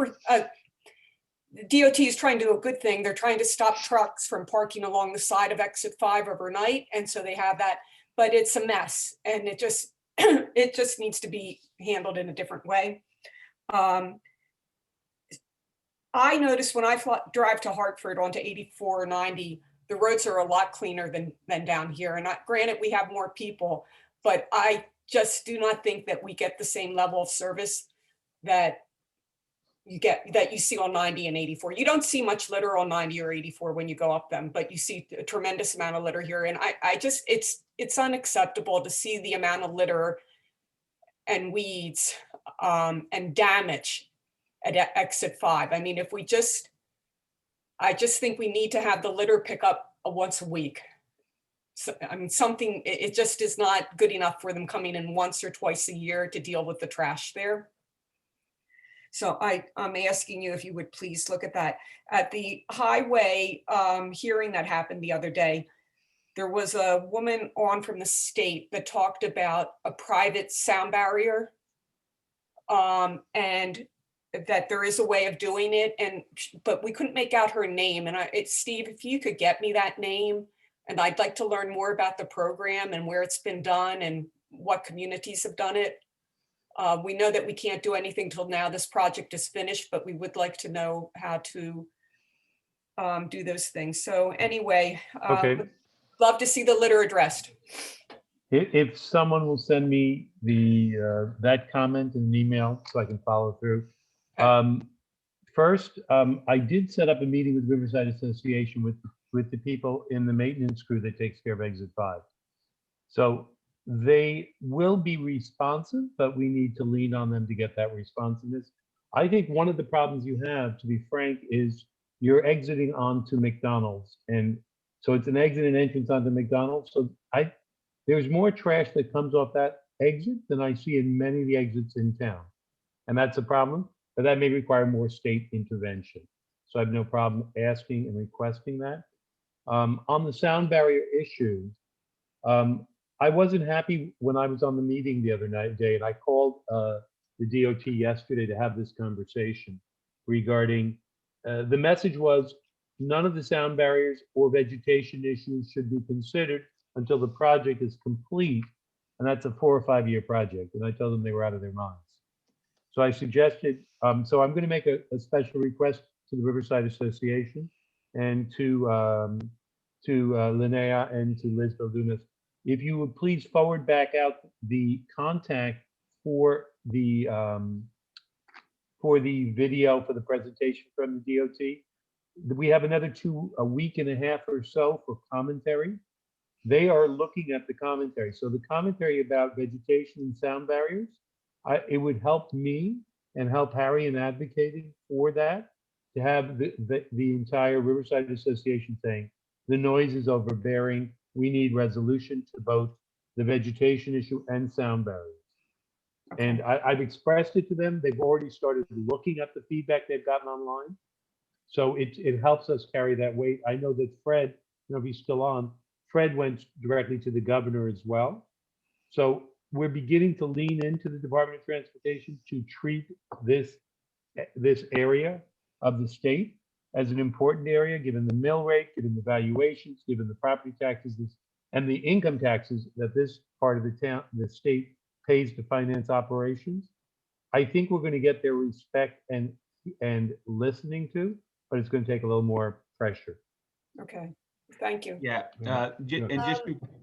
DOT is trying to do a good thing. They're trying to stop trucks from parking along the side of exit 5 overnight. And so they have that, but it's a mess and it just, it just needs to be handled in a different way. I noticed when I drive to Hartford onto 84 or 90, the roads are a lot cleaner than down here. And granted, we have more people, but I just do not think that we get the same level of service that you see on 90 and 84. You don't see much litter on 90 or 84 when you go up them, but you see a tremendous amount of litter here. And I just, it's unacceptable to see the amount of litter and weeds and damage at exit 5. I mean, I just think we need to have the litter pick up once a week. So, I mean, something, it just is not good enough for them coming in once or twice a year to deal with the trash there. So I'm asking you if you would please look at that. At the highway hearing that happened the other day, there was a woman on from the state that talked about a private sound barrier and that there is a way of doing it, but we couldn't make out her name. And Steve, if you could get me that name, and I'd like to learn more about the program and where it's been done and what communities have done it. We know that we can't do anything till now this project is finished, but we would like to know how to do those things. So anyway, Okay. love to see the litter addressed. If someone will send me that comment in an email so I can follow through. First, I did set up a meeting with Riverside Association with the people in the maintenance crew that takes care of exit 5. So they will be responsive, but we need to lean on them to get that responsiveness. I think one of the problems you have, to be frank, is you're exiting onto McDonald's. And so it's an exit and entrance onto McDonald's. So there's more trash that comes off that exit than I see in many of the exits in town. And that's a problem, but that may require more state intervention. So I have no problem asking and requesting that. On the sound barrier issue, I wasn't happy when I was on the meeting the other day, and I called the DOT yesterday to have this conversation regarding, the message was none of the sound barriers or vegetation issues should be considered until the project is complete. And that's a 4 or 5 year project. And I told them they were out of their minds. So I suggested, so I'm going to make a special request to the Riverside Association and to Linnea and to Liz Baldunas. If you would please forward back out the contact for the video for the presentation from the DOT. We have another a week and a half or so for commentary. They are looking at the commentary. So the commentary about vegetation and sound barriers, it would help me and help Harry in advocating for that, to have the entire Riverside Association saying the noise is overbearing. We need resolution to both the vegetation issue and sound barriers. Okay. And I've expressed it to them. They've already started looking at the feedback they've gotten online. So it helps us carry that weight. I know that Fred, I don't know if he's still on, Fred went directly to the governor as well. So we're beginning to lean into the Department of Transportation to treat this area of the state as an important area, given the mill rate, given the valuations, given the property taxes, and the income taxes that this part of the state pays to finance operations. I think we're going to get their respect and listening to, but it's going to take a little more pressure. Okay, thank you. Yeah, and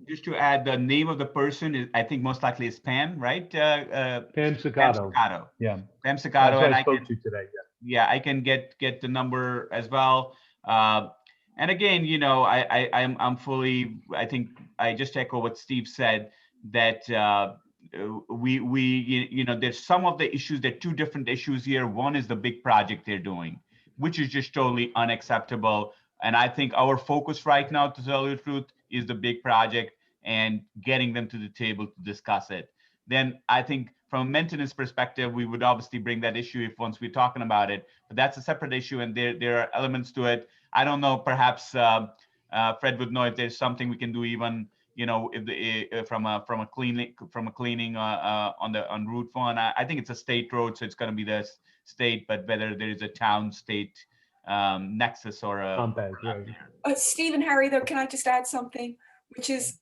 just to add, the name of the person is, I think most likely is Pam, right? Pam Sicato. Pam Sicato. Yeah. Pam Sicato. That's who and I spoke to today. Yeah, I can get the number as well. And again, you know, I'm fully, I think I just echo what Steve said, that you know, there's some of the issues, there are two different issues here. One is the big project they're doing, which is just totally unacceptable. And I think our focus right now, to tell you the truth, is the big project and getting them to the table to discuss it. Then I think from a maintenance perspective, we would obviously bring that issue if once we're talking about it, but that's a separate issue and there are elements to it. I don't know, perhaps Fred would know if there's something we can do, even, you know, if from a cleaning on Route 1. I think it's a state road, so it's going to be the state, but whether there is a town-state nexus or a Compact, right. Steve and Harry, though, can I just add something, which is,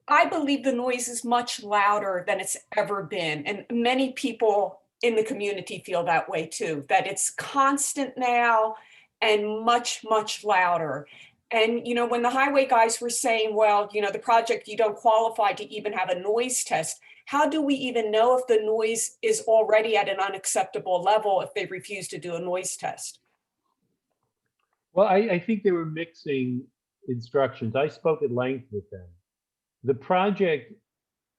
I believe the noise is much louder than it's ever been. And many people in the community feel that way too, that it's constant now and much, much louder. And, you know, when the highway guys were saying, well, you know, the project, you don't qualify to even have a noise test. How do we even know if the noise is already at an unacceptable level if they refuse to do a noise test? Well, I think they were mixing instructions. I spoke at length with them. The project,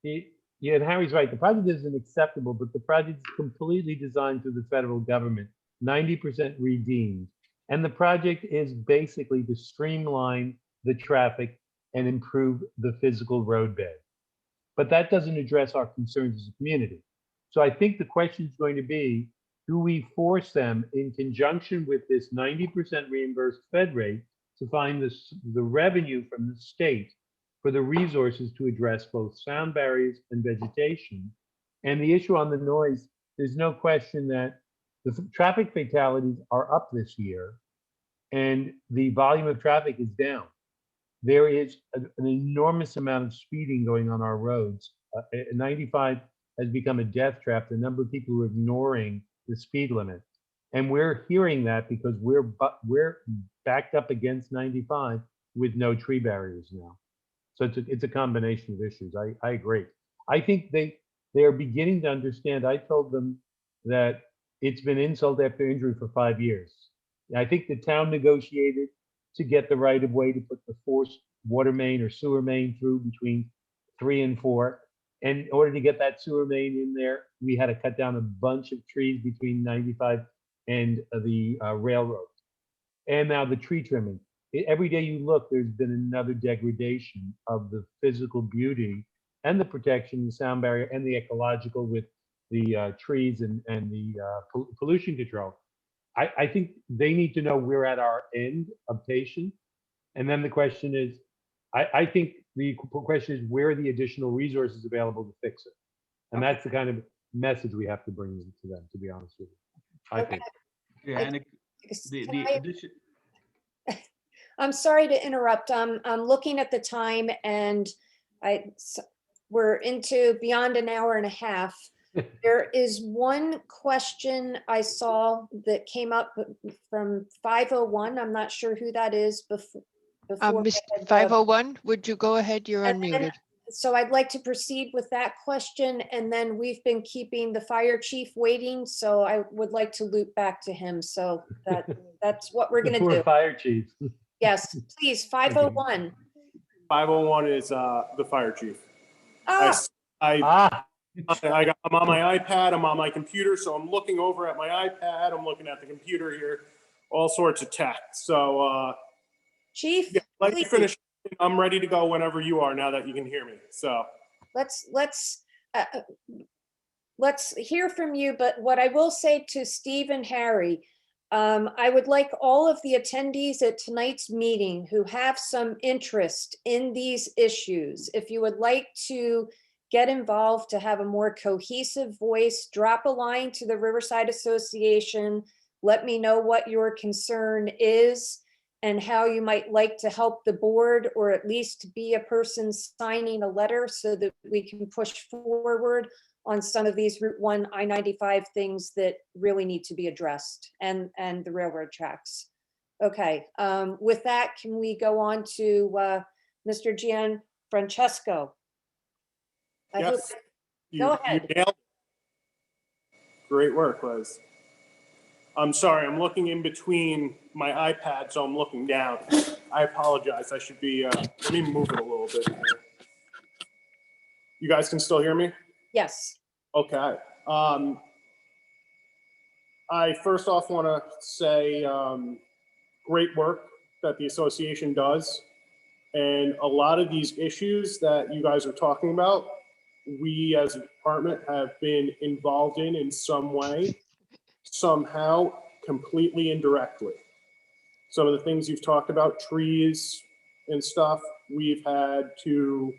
yeah, and Harry's right, the project isn't acceptable, but the project is completely designed through the federal government, 90% redeemed. And the project is basically to streamline the traffic and improve the physical roadbed. But that doesn't address our concerns as a community. So I think the question is going to be, do we force them in conjunction with this 90% reimbursed Fed rate to find the revenue from the state for the resources to address both sound barriers and vegetation? And the issue on the noise, there's no question that the traffic fatalities are up this year and the volume of traffic is down. There is an enormous amount of speeding going on our roads. 95 has become a death trap, the number of people who are ignoring the speed limit. And we're hearing that because we're backed up against 95 with no tree barriers now. So it's a combination of issues. I agree. I think they are beginning to understand. I told them that it's been insult after injury for 5 years. I think the town negotiated to get the right of way to put the forced water main or sewer main through between 3 and 4. And in order to get that sewer main in there, we had to cut down a bunch of trees between 95 and the railroad. And now the tree trimming. Every day you look, there's been another degradation of the physical beauty and the protection, the sound barrier, and the ecological with the trees and the pollution control. I think they need to know we're at our end of patience. And then the question is, I think the question is, where are the additional resources available to fix it? And that's the kind of message we have to bring to them, to be honest with you, I think. Yeah, and the addition. I'm sorry to interrupt. I'm looking at the time and we're into beyond an hour and a half. There is one question I saw that came up from 501. I'm not sure who that is before. Ms. 501, would you go ahead? You're unmuted. So I'd like to proceed with that question, and then we've been keeping the fire chief waiting, so I would like to loop back to him. So that's what we're going to do. Poor fire chief. Yes, please, 501. 501 is the fire chief. Ah. I'm on my iPad, I'm on my computer, so I'm looking over at my iPad, I'm looking at the computer here, all sorts of tech. So Chief, yeah, let me finish. I'm ready to go whenever you are, now that you can hear me. So let's hear from you. But what I will say to Steve and Harry, I would like all of the attendees at tonight's meeting who have some interest in these issues, if you would like to get involved to have a more cohesive voice, drop a line to the Riverside Association. Let me know what your concern is and how you might like to help the board, or at least be a person signing a letter so that we can push forward on some of these Route 1 I-95 things that really need to be addressed, and the railroad tracks. Okay, with that, can we go on to Mr. Gianfrancesco? Yes, Go ahead. You nailed it. Great work, Liz. I'm sorry, I'm looking in between my iPad, so I'm looking down. I apologize. I should be, let me move it a little bit here. You guys can still hear me? Yes. Okay. I first off want to say great work that the association does. And a lot of these issues that you guys are talking about, we as a department have been involved in some way, somehow, completely indirectly. some of the things you've talked about, trees and stuff, we've had to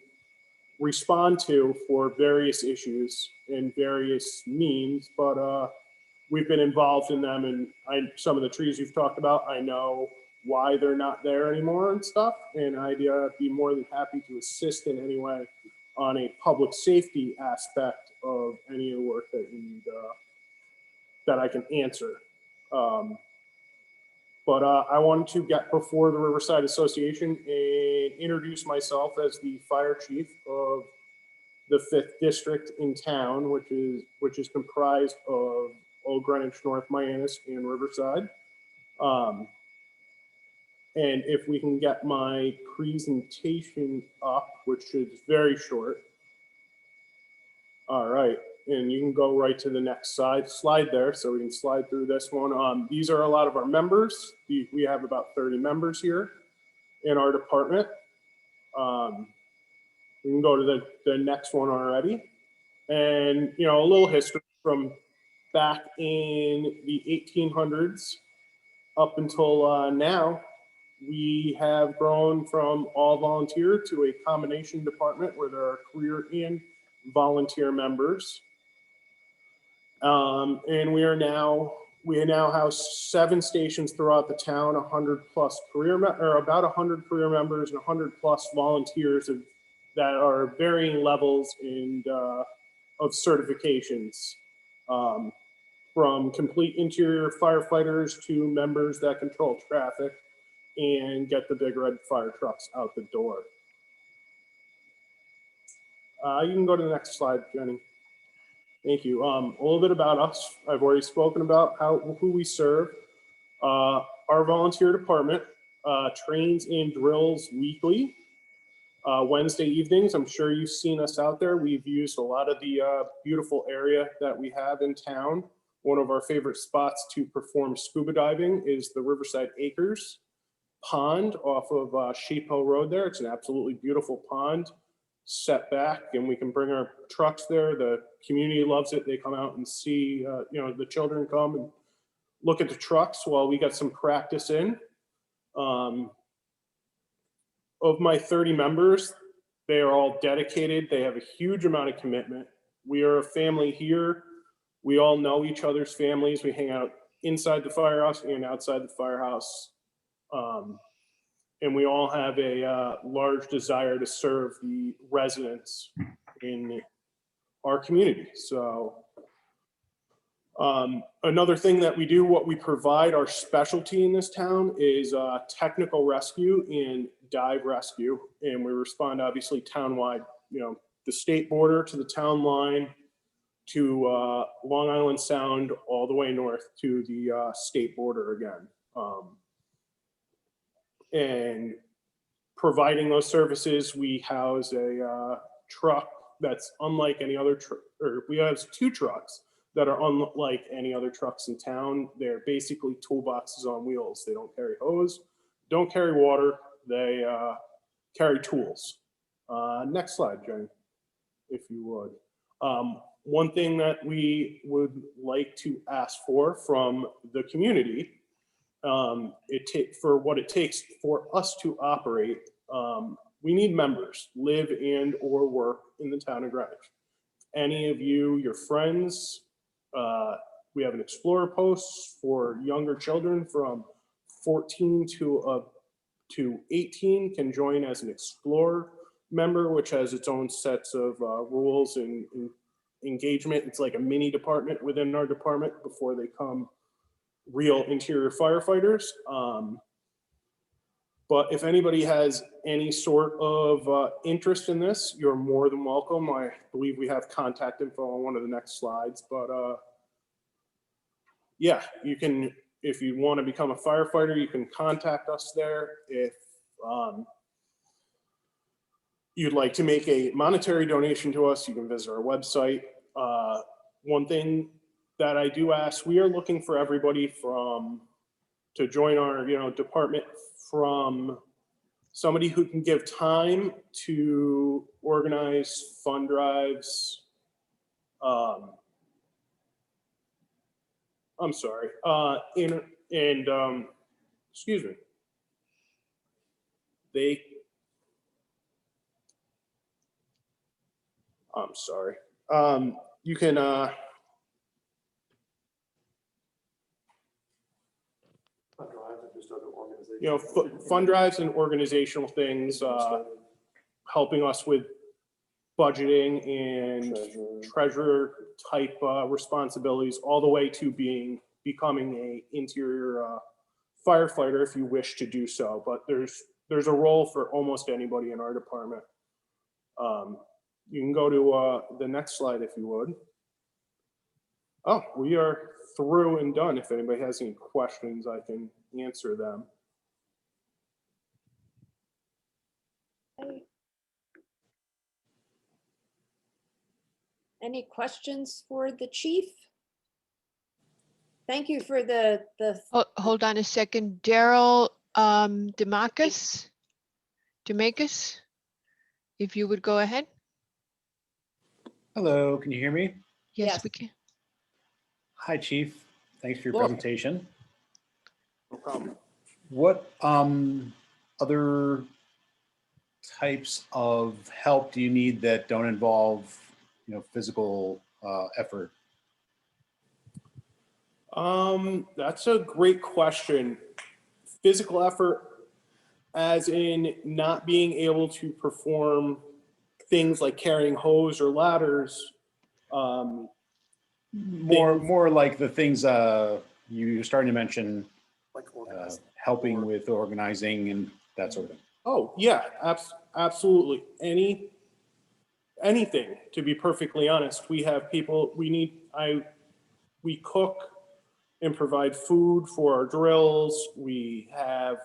respond to for various issues and various means, but we've been involved in them, and some of the trees you've talked about, I know why they're not there anymore and stuff, and I'd be more than happy to assist in any way on a public safety aspect of any of the work that you need, that I can answer. But I wanted to get before the Riverside Association and introduce myself as the fire chief of the 5th district in town, which is comprised of Old Greenwich, North Miami, and Riverside. And if we can get my presentation up, which is very short. All right, and you can go right to the next slide there, so we can slide through this one. These are a lot of our members. We have about 30 members here in our department. We can go to the next one already. And, you know, a little history from back in the 1800s up until now. We have grown from all volunteer to a combination department where there are career and volunteer members. And we now have 7 stations throughout the town, 100 plus about 100 career members and 100 plus volunteers that are varying levels and of certifications, from complete interior firefighters to members that control traffic and get the big red fire trucks out the door. You can go to the next slide, Jenny. Thank you. A little bit about us. I've already spoken about who we serve. Our volunteer department trains and drills weekly. Wednesday evenings, I'm sure you've seen us out there. We've used a lot of the beautiful area that we have in town. One of our favorite spots to perform scuba diving is the Riverside Acres pond off of Sheepo Road there. It's an absolutely beautiful pond set back, and we can bring our trucks there. The community loves it. They come out and see, you know, the children come and look at the trucks while we got some practice in. Of my 30 members, they are all dedicated. They have a huge amount of commitment. We are a family here. We all know each other's families. We hang out inside the firehouse and outside the firehouse. And we all have a large desire to serve the residents in our community. So another thing that we do, what we provide, our specialty in this town is technical rescue and dive rescue. And we respond obviously townwide, you know, the state border to the town line to Long Island Sound, all the way north to the state border again. And providing those services, we house a truck that's unlike any other or we have 2 trucks that are unlike any other trucks in town. They're basically toolboxes on wheels. They don't carry hose, don't carry water. They carry tools. Next slide, Jenny, if you would. One thing that we would like to ask for from the community, for what it takes for us to operate, we need members, live and or work in the town of Greenwich. Any of you, your friends, we have an Explorer post for younger children from 14 to 18 can join as an Explorer member, which has its own sets of rules and engagement. It's like a mini department within our department before they come real interior firefighters. But if anybody has any sort of interest in this, you're more than welcome. I believe we have contact info on one of the next slides, but yeah, you can, if you want to become a firefighter, you can contact us there. If you'd like to make a monetary donation to us, you can visit our website. One thing that I do ask, we are looking for everybody to join our, you know, department, from somebody who can give time to organize fund drives. excuse me. They, I'm sorry. You can, you know, fund drives and organizational things, helping us with budgeting and treasurer type responsibilities, all the way to becoming a interior firefighter if you wish to do so. But there's a role for almost anybody in our department. You can go to the next slide if you would. Oh, we are through and done. If anybody has any questions, I can answer them. Any questions for the chief? Thank you for the. Hold on a second. Daryl Demakis, if you would go ahead. Hello, can you hear me? Yes, we can. Hi, Chief. Thanks for your Hello. presentation. No problem. What other types of help do you need that don't involve, physical effort? That's a great question. Physical effort, as in not being able to perform things like carrying hose or ladders. More like the things you're starting to mention, like helping with organizing and that sort of thing. Oh yeah, absolutely. Anything, to be perfectly honest. We have people, we cook and provide food for our drills. We have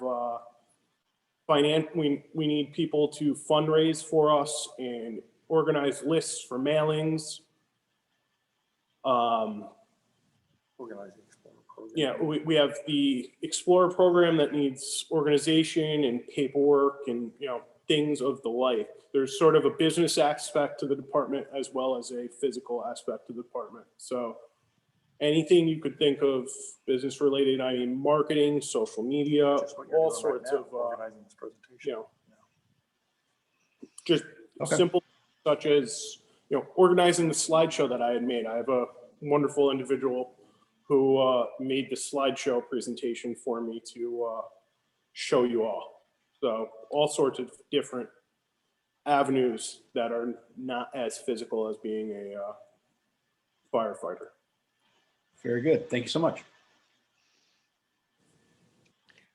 we need people to fundraise for us and organize lists for mailings. Organizing Explorer program. Yeah, we have the Explorer program that needs organization and paperwork and, things of the like. There's sort of a business aspect to the department as well as a physical aspect to the department. So anything you could think of business related, I mean, marketing, social media, all sorts of, organizing this presentation. Just simple, such as, organizing the slideshow that I had made. I have a wonderful individual who made the slideshow presentation for me to show you all. So all sorts of different avenues that are not as physical as being a firefighter. Very good. Thank you so much.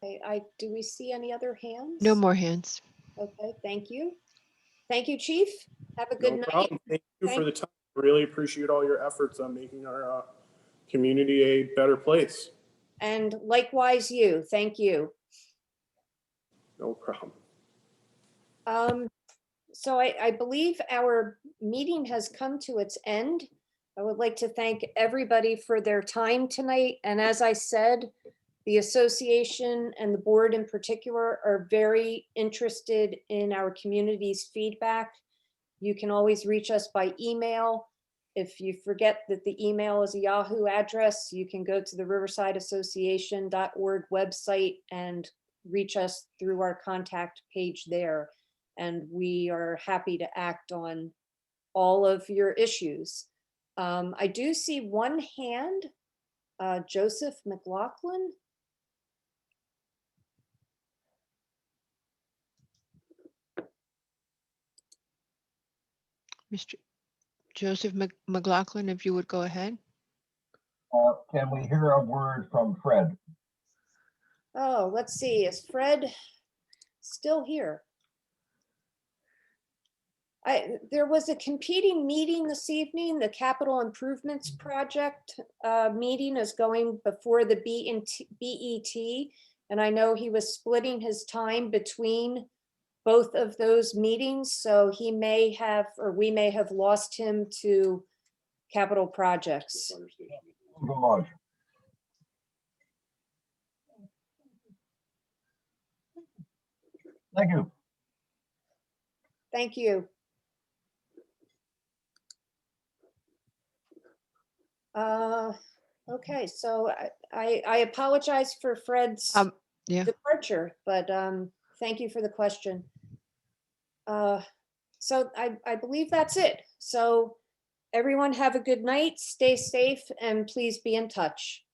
Okay, do we see any other hands? No more hands. Okay, thank you. Thank you, Chief. Have a good No night. problem. Thank you for the time. Really appreciate all your efforts on making our community a better place. And likewise you, thank you. No problem. So I believe our meeting has come to its end. I would like to thank everybody for their time tonight. And as I said, the association and the board in particular are very interested in our community's feedback. You can always reach us by email. If you forget that the email is a Yahoo address, you can go to the riversideassociation.org website and reach us through our contact page there. And we are happy to act on all of your issues. I do see one hand, Joseph McLaughlin. Mr. Joseph McLaughlin, if you would go ahead. Can we hear a word from Fred? Oh, let's see, is Fred still here? There was a competing meeting this evening. The Capital Improvements Project meeting is going before the BET. And I know he was splitting his time between both of those meetings. So he may have, or we may have lost him to capital projects. Thank you. Thank you. Okay, so I apologize for Fred's. Yeah. departure, but thank you for the question. So I believe that's it. So everyone have a good night, stay safe, and please be in touch.